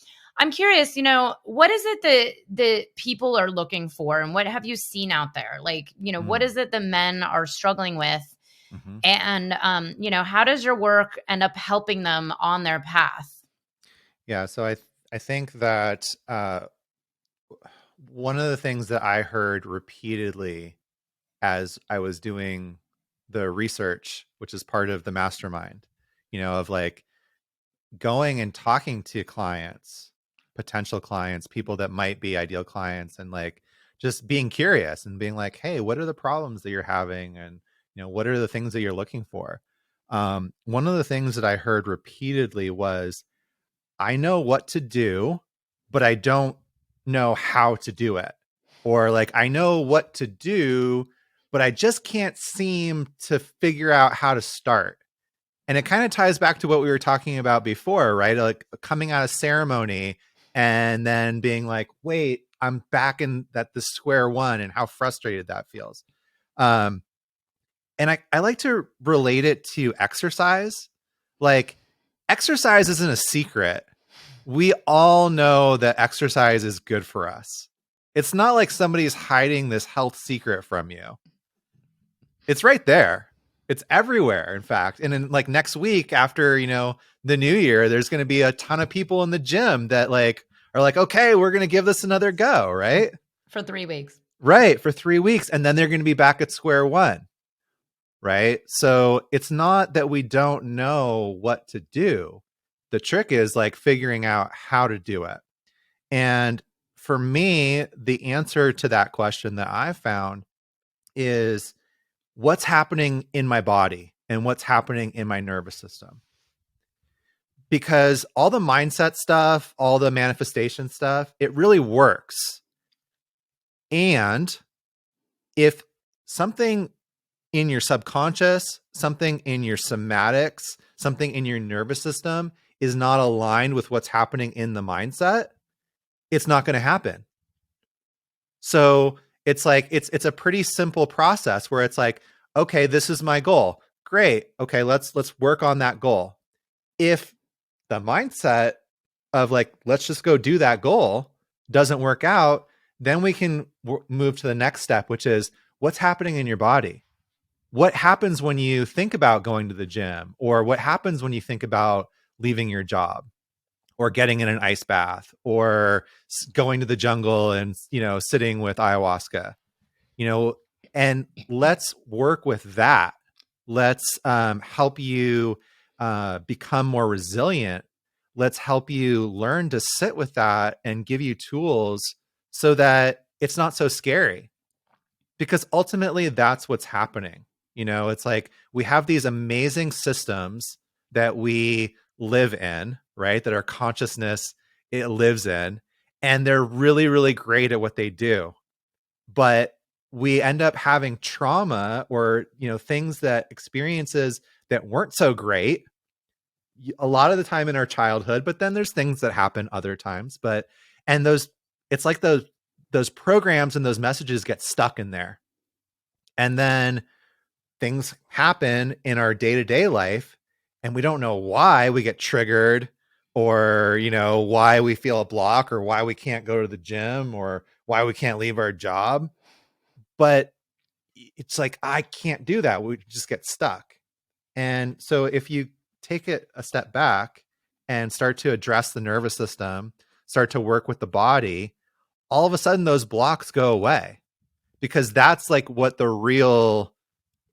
I'm curious, what is it that people are looking for, and what have you seen out there? Like, what is it that men are struggling with? Mm-hmm. And, how does your work end up helping them on their path? Yeah. So I think that one of the things that I heard repeatedly as I was doing the research, which is part of the mastermind, of like going and talking to clients, potential clients, people that might be ideal clients, and like just being curious and being like, hey, what are the problems that you're having? And, what are the things that you're looking for? One of the things that I heard repeatedly was, I know what to do, but I don't know how to do it. Or like, I know what to do, but I just can't seem to figure out how to start. And it kind of ties back to what we were talking about before, right? Like coming out of ceremony and then being like, wait, I'm back in the square one, and how frustrated that feels. And I like to relate it to exercise. Like, exercise isn't a secret. We all know that exercise is good for us. It's not like somebody's hiding this health secret from you. It's right there. It's everywhere, in fact. And in like next week after, the new year, there's going to be a ton of people in the gym that like are like, okay, we're going to give this another go, right? For 3 weeks. Right, for 3 weeks. And then they're going to be back at square one, right? So it's not that we don't know what to do. The trick is like figuring out how to do it. And for me, the answer to that question that I found is what's happening in my body and what's happening in my nervous system. Because all the mindset stuff, all the manifestation stuff, it really works. And if something in your subconscious, something in your somatics, something in your nervous system is not aligned with what's happening in the mindset, it's not going to happen. So it's like, it's a pretty simple process where it's like, okay, this is my goal. Great. Okay, let's work on that goal. If the mindset of like, let's just go do that goal doesn't work out, then we can move to the next step, which is what's happening in your body. What happens when you think about going to the gym, or what happens when you think about leaving your job, or getting in an ice bath, or going to the jungle and, sitting with ayahuasca, and let's work with that. Let's help you become more resilient. Let's help you learn to sit with that and give you tools so that it's not so scary. Because ultimately that's what's happening. It's like we have these amazing systems that we live in, right? That our consciousness, it lives in, and they're really, really great at what they do. But we end up having trauma or, experiences that weren't so great a lot of the time in our childhood, but then there's things that happen other times. It's like those programs and those messages get stuck in there. And then things happen in our day-to-day life and we don't know why we get triggered, or, why we feel a block, or why we can't go to the gym, or why we can't leave our job. But it's like, I can't do that. We just get stuck. And so if you take it a step back and start to address the nervous system, start to work with the body, all of a sudden those blocks go away, because that's like what the real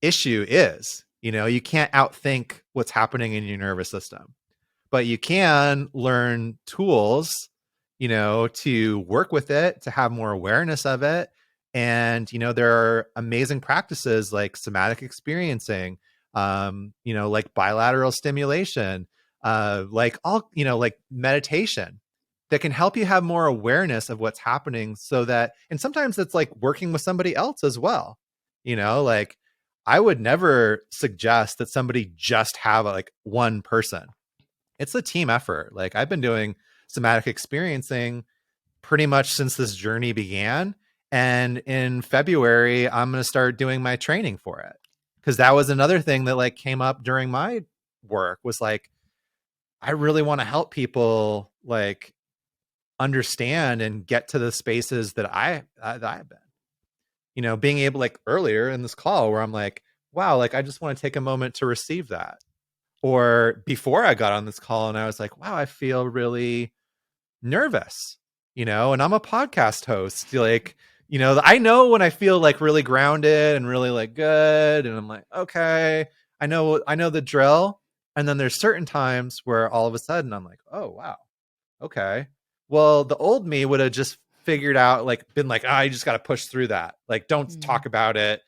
issue is. You can't outthink what's happening in your nervous system, but you can learn tools, to work with it, to have more awareness of it. And, there are amazing practices like somatic experiencing, like bilateral stimulation, like meditation, that can help you have more awareness of what's happening, so that, and sometimes it's like working with somebody else as well. Like, I would never suggest that somebody just have like one person. It's a team effort. Like, I've been doing somatic experiencing pretty much since this journey began. And in February, I'm going to start doing my training for it. Cause that was another thing that like came up during my work, was like, I really want to help people like understand and get to the spaces that I've been, being able, like earlier in this call where I'm like, wow, like I just want to take a moment to receive that. Or before I got on this call and I was like, wow, I feel really nervous, and I'm a podcast host. Like, I know when I feel like really grounded and really like good. And I'm like, okay, I know the drill. And then there's certain times where all of a sudden I'm like, oh, wow. Okay. Well, the old me would have just figured out, like, been like, you just got to push through that. Like, don't talk about it.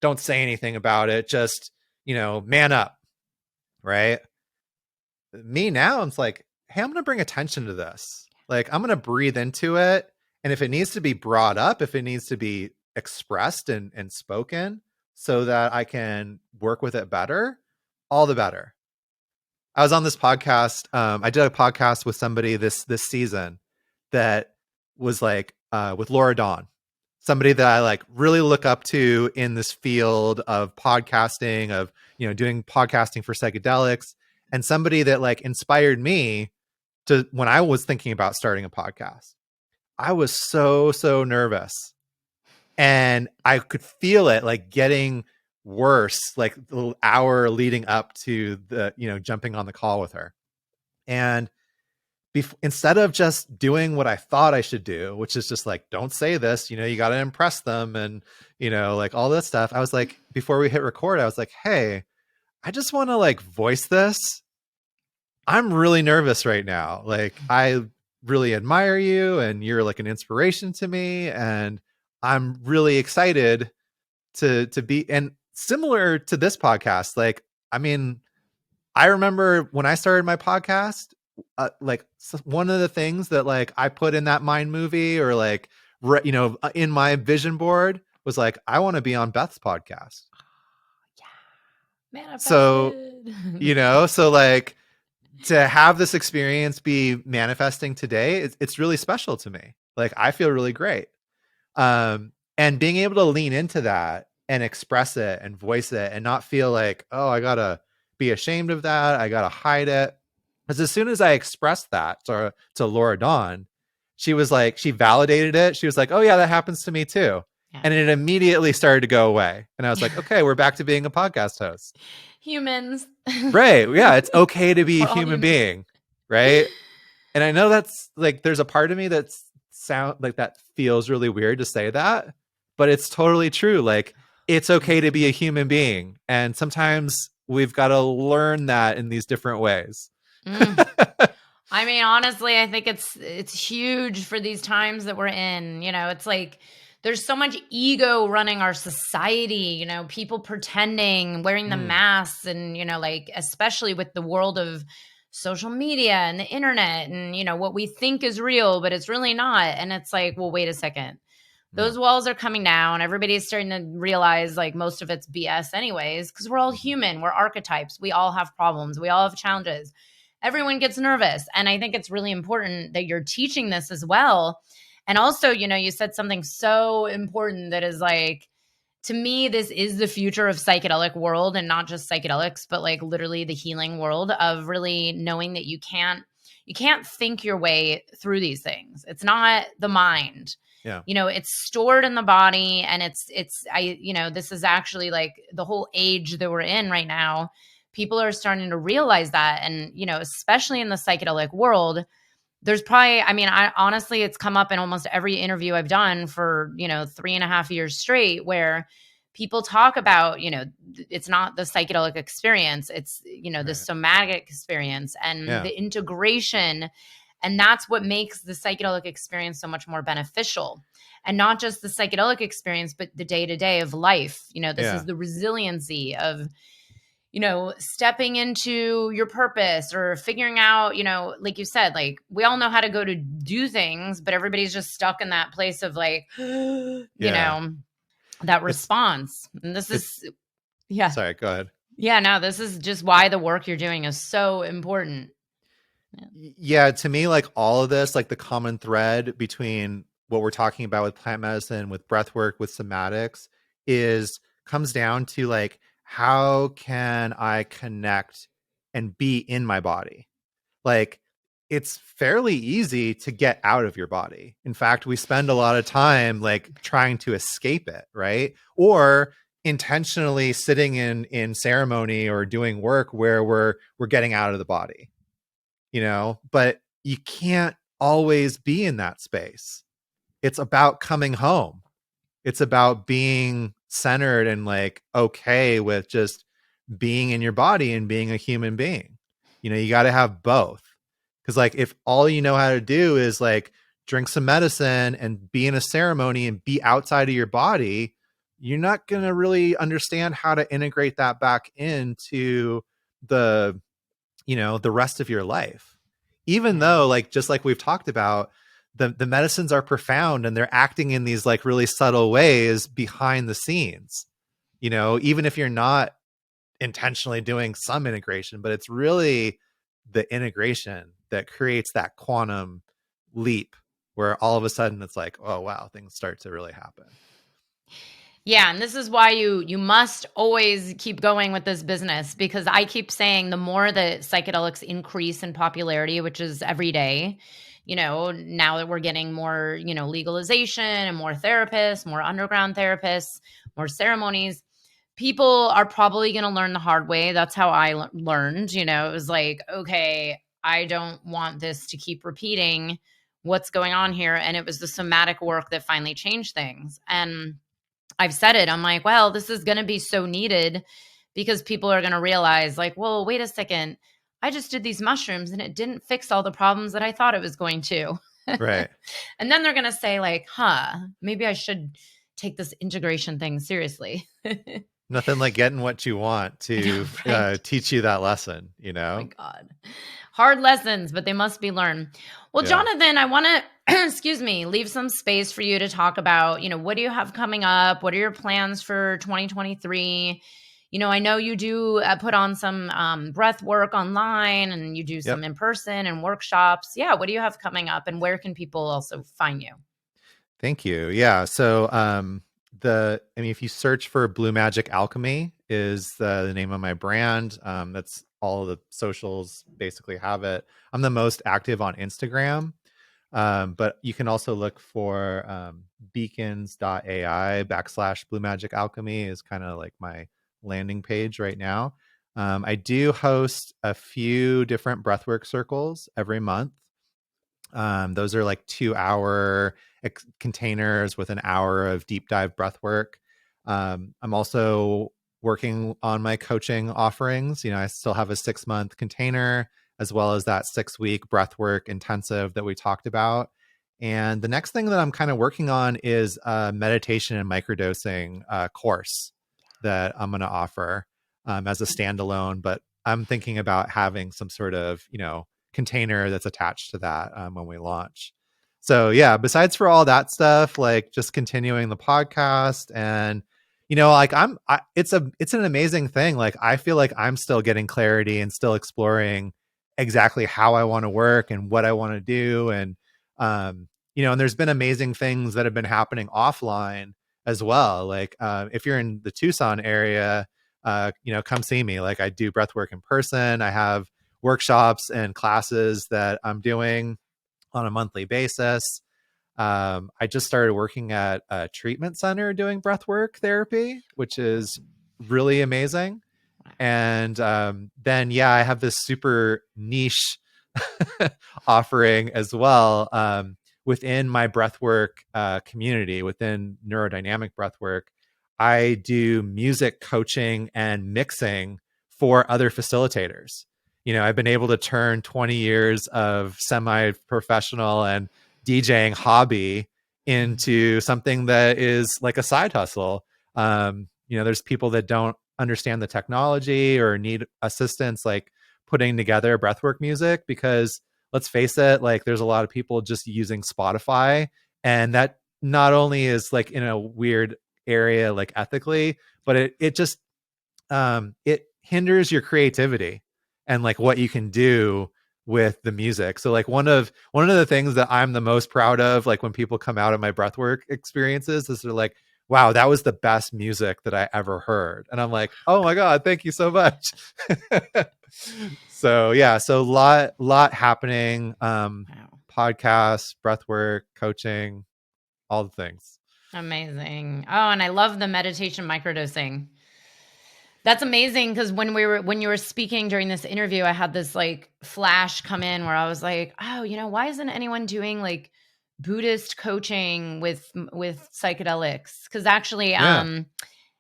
Don't say anything about it. Just, man up. Right. Me now, it's like, hey, I'm going to bring attention to this. Like, I'm going to breathe into it. And if it needs to be brought up, if it needs to be expressed and spoken so that I can work with it better, all the better. I was on this podcast. I did a podcast with somebody this season that was like with Laura Dawn, somebody that I like really look up to in this field of podcasting, of, doing podcasting for psychedelics, and somebody that like inspired me to, when I was thinking about starting a podcast. I was so nervous, and I could feel it like getting worse, like the hour leading up to the, jumping on the call with her. And instead of just doing what I thought I should do, which is just like, don't say this, you got to impress them, and, like all this stuff, I was like, before we hit record, I was like, hey, I just want to like voice this. I'm really nervous right now. Like, I really admire you and you're like an inspiration to me. And I'm really excited to be, and similar to this podcast. Like, I mean, I remember when I started my podcast, like one of the things that like I put in that mind movie, or like, in my vision board, was like, I want to be on Beth's podcast. Yeah. Manifested. So like, to have this experience be manifesting today, it's really special to me. Like, I feel really great. And being able to lean into that and express it and voice it, and not feel like, oh, I gotta be ashamed of that, I gotta hide it. Because as soon as I expressed that to Laura Dawn, she was like, she validated it. She was like, oh yeah, that happens to me too. Yeah. And it immediately started to go away. And I was like, okay, we're back to being a podcast host. Humans. Right. Yeah. It's okay to be a human being. Right. And I know that's like, there's a part of me that's that feels really weird to say that, but it's totally true. Like, it's okay to be a human being. And sometimes we've got to learn that in these different ways. I mean, honestly, I think it's huge for these times that we're in. It's like, there's so much ego running our society, people pretending, wearing the masks, and, like, especially with the world of social media and the internet, and, what we think is real, but it's really not. And it's like, well, wait a second. Those walls are coming down. Everybody's starting to realize like most of it's BS anyways, because we're all human. We're archetypes. We all have problems. We all have challenges. Everyone gets nervous. And I think it's really important that you're teaching this as well. And also, you said something so important that is like, to me, this is the future of psychedelic world, and not just psychedelics, but like literally the healing world of really knowing that you can't think your way through these things. It's not the mind. Yeah. It's stored in the body, and this is actually like the whole age that we're in right now. People are starting to realize that. And, especially in the psychedelic world, there's probably, I honestly, it's come up in almost every interview I've done for, 3.5 years straight, where people talk about, it's not the psychedelic experience, it's, the somatic experience and the integration. And that's what makes the psychedelic experience so much more beneficial. And not just the psychedelic experience, but the day-to-day of life. This is the resiliency of, stepping into your purpose, or figuring out, like you said, like we all know how to go to do things, but everybody's just stuck in that place of like, that response. And this is, Sorry, go ahead. Yeah, no, this is just why the work you're doing is so important. Yeah, to me, like all of this, like the common thread between what we're talking about with plant medicine, with breath work, with somatics comes down to like, how can I connect and be in my body? Like, it's fairly easy to get out of your body. In fact, we spend a lot of time like trying to escape it, right? Or intentionally sitting in ceremony or doing work where we're getting out of the body, but you can't always be in that space. It's about coming home. It's about being centered and like okay with just being in your body and being a human being. You got to have both. Because like if all you know how to do is like drink some medicine and be in a ceremony and be outside of your body, you're not going to really understand how to integrate that back into the the rest of your life. Even though, like, just like we've talked about, the medicines are profound and they're acting in these like really subtle ways behind the scenes, even if you're not intentionally doing some integration, but it's really the integration that creates that quantum leap where all of a sudden it's like, oh, wow, things start to really happen. Yeah, and this is why you must always keep going with this business, because I keep saying the more that psychedelics increase in popularity, which is every day, now that we're getting more, legalization and more therapists, more underground therapists, more ceremonies, people are probably going to learn the hard way. That's how I learned, it was like, okay, I don't want this to keep repeating. What's going on here? And it was the somatic work that finally changed things. And I've said it. I'm like, well, this is going to be so needed, because people are going to realize like, well, wait a second. I just did these mushrooms and it didn't fix all the problems that I thought it was going to. Right. And then they're going to say like, maybe I should take this integration thing seriously. Nothing like getting what you want to teach you that lesson, Oh my God. Hard lessons, but they must be learned. Well, Jonathan, I want to, excuse me, leave some space for you to talk about, what do you have coming up? What are your plans for 2023? I know you do put on some breath work online, and you do some in person and workshops. Yeah. What do you have coming up, and where can people also find you? Thank you. Yeah. So, if you search for Blue Magic Alchemy is the name of my brand. That's all the socials basically have it. I'm the most active on Instagram. But you can also look for beacons.ai/Blue Magic Alchemy is kind of like my landing page right now. I do host a few different breathwork circles every month. Those are like 2-hour containers with an hour of deep dive breath work. I'm also working on my coaching offerings. I still have a 6-month container, as well as that 6-week breathwork intensive that we talked about. And the next thing that I'm kind of working on is a meditation and microdosing course that I'm going to offer as a standalone. But I'm thinking about having some sort of, container that's attached to that when we launch. So yeah, besides for all that stuff, like just continuing the podcast and like it's an amazing thing. Like I feel like I'm still getting clarity and still exploring exactly how I want to work and what I want to do. And and there's been amazing things that have been happening offline as well. Like if you're in the Tucson area, come see me. Like I do breathwork in person. I have workshops and classes that I'm doing on a monthly basis. I just started working at a treatment center doing breathwork therapy, which is really amazing. And then, I have this super niche offering as well within my breathwork community, within neurodynamic breathwork. I do music coaching and mixing for other facilitators. I've been able to turn 20 years of semi-professional and DJing hobby into something that is like a side hustle. There's people that don't understand the technology or need assistance like putting together breathwork music, because let's face it, like there's a lot of people just using Spotify, and that not only is like in a weird area like ethically, but it just it hinders your creativity and like what you can do with the music. So like one of the things that I'm the most proud of, like when people come out of my breathwork experiences, is they're like, wow, that was the best music that I ever heard. And I'm like, oh my God, thank you so much. So lot happening. Wow. Podcasts, breathwork, coaching, all the things. Amazing. Oh, and I love the meditation microdosing. That's amazing, because when you were speaking during this interview, I had this like flash come in where I was like, oh, why isn't anyone doing like Buddhist coaching with psychedelics? Because actually, Hannah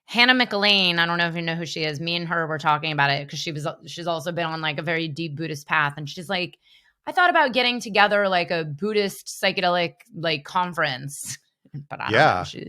McElwain, I don't know if you know who she is. Me and her were talking about it because she's also been on like a very deep Buddhist path, and she's like, I thought about getting together like a Buddhist psychedelic like conference. But I don't know.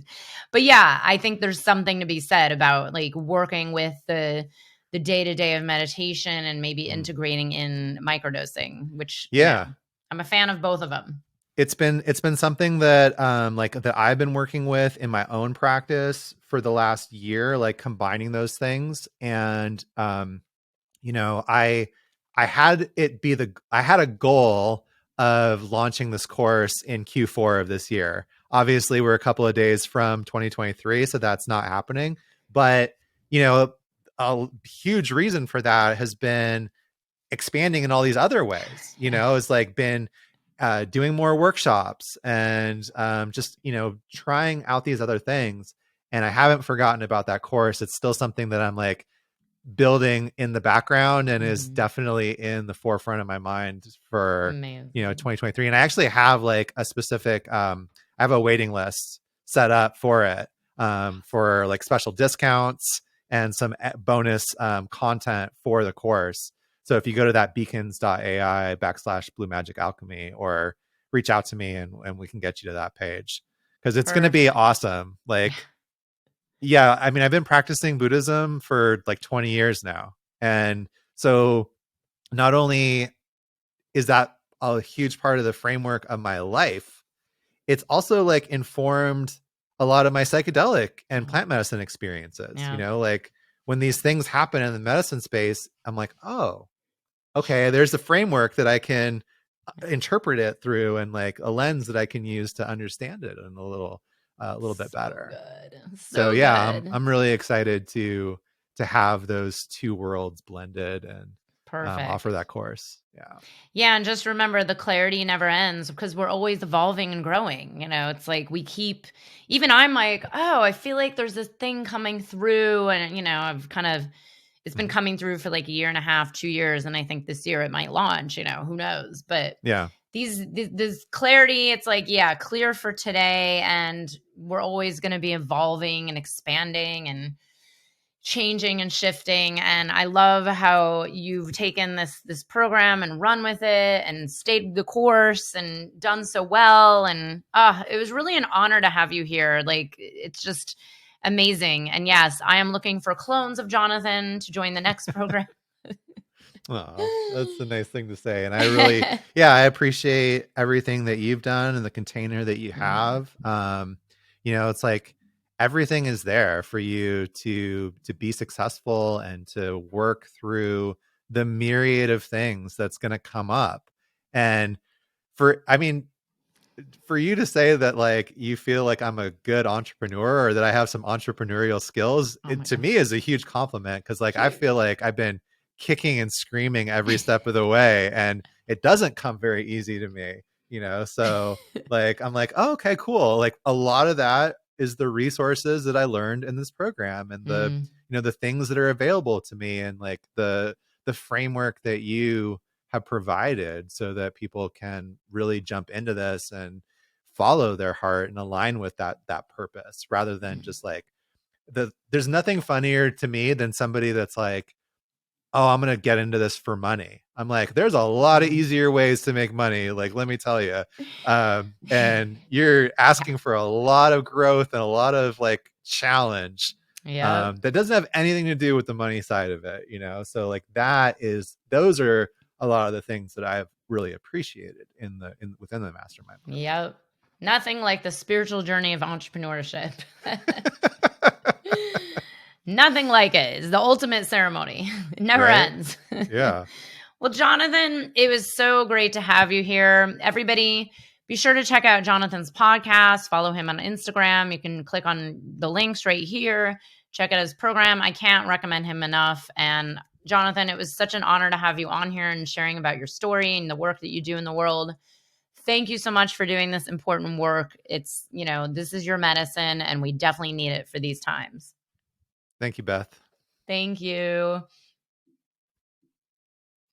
But I think there's something to be said about like working with the day-to-day of meditation and maybe integrating in microdosing, which I'm a fan of both of them. It's been something that that I've been working with in my own practice for the last year, like combining those things. And I had a goal of launching this course in Q4 of this year. Obviously, we're a couple of days from 2023, so that's not happening. But, a huge reason for that has been expanding in all these other ways. It's like been doing more workshops and just, trying out these other things. And I haven't forgotten about that course. It's still something that I'm like building in the background and is definitely in the forefront of my mind for 2023. And I actually have like a specific I have a waiting list set up for it for like special discounts and some bonus content for the course. So if you go to that beacons.ai/Blue Magic Alchemy, or reach out to me and we can get you to that page, because it's going to be awesome. Like I mean, I've been practicing Buddhism for like 20 years now. And so not only is that a huge part of the framework of my life, it's also like informed a lot of my psychedelic and plant medicine experiences. Like when these things happen in the medicine space, I'm like, oh, okay, there's a framework that I can interpret it through, and like a lens that I can use to understand it in a little bit better. So I'm really excited to have those two worlds blended and offer that course. And just remember, the clarity never ends, because we're always evolving and growing. It's like even I'm like, oh, I feel like there's this thing coming through, and I've kind of, it's been coming through for like a year and a half, 2 years, and I think this year it might launch. Who knows? But this clarity, it's like, clear for today, and we're always going to be evolving and expanding and changing and shifting. And I love how you've taken this program and run with it and stayed the course and done so well. And it was really an honor to have you here. Like, it's just amazing. And yes, I am looking for clones of Jonathan to join the next program. Oh, that's a nice thing to say. And I really, I appreciate everything that you've done and the container that you have. It's like everything is there for you to be successful and to work through the myriad of things that's going to come up. And for you to say that like you feel like I'm a good entrepreneur or that I have some entrepreneurial skills, Oh it my to me gosh. is a huge compliment because like I feel like I've been kicking and screaming every step of the way and it doesn't come very easy to me, you know. So like I'm like, oh, okay, cool. Like a lot of that is the resources that I learned in this program and the Mm, the things that are available to me and like the framework that you have provided so that people can really jump into this and follow their heart and align with that purpose rather than mm, just like there's nothing funnier to me than somebody that's like, oh, I'm going to get into this for money. I'm like, there's a lot of mm. easier ways to make money, like let me tell you. And you're asking for a lot of growth and a lot of like challenge Yep. that doesn't have anything to do with the money side of it, so like those are a lot of the things that I've really appreciated within the mastermind program. Yep. Nothing like the spiritual journey of entrepreneurship. Nothing like it. It's the ultimate ceremony. It never Right. ends. Yeah. Well, Jonathan, it was so great to have you here. Everybody, be sure to check out Jonathan's podcast, follow him on Instagram. You can click on the links right here, check out his program. I can't recommend him enough. And Jonathan, it was such an honor to have you on here and sharing about your story and the work that you do in the world. Thank you so much for doing this important work. It's, this is your medicine, and we definitely need it for these times. Thank you, Beth. Thank you.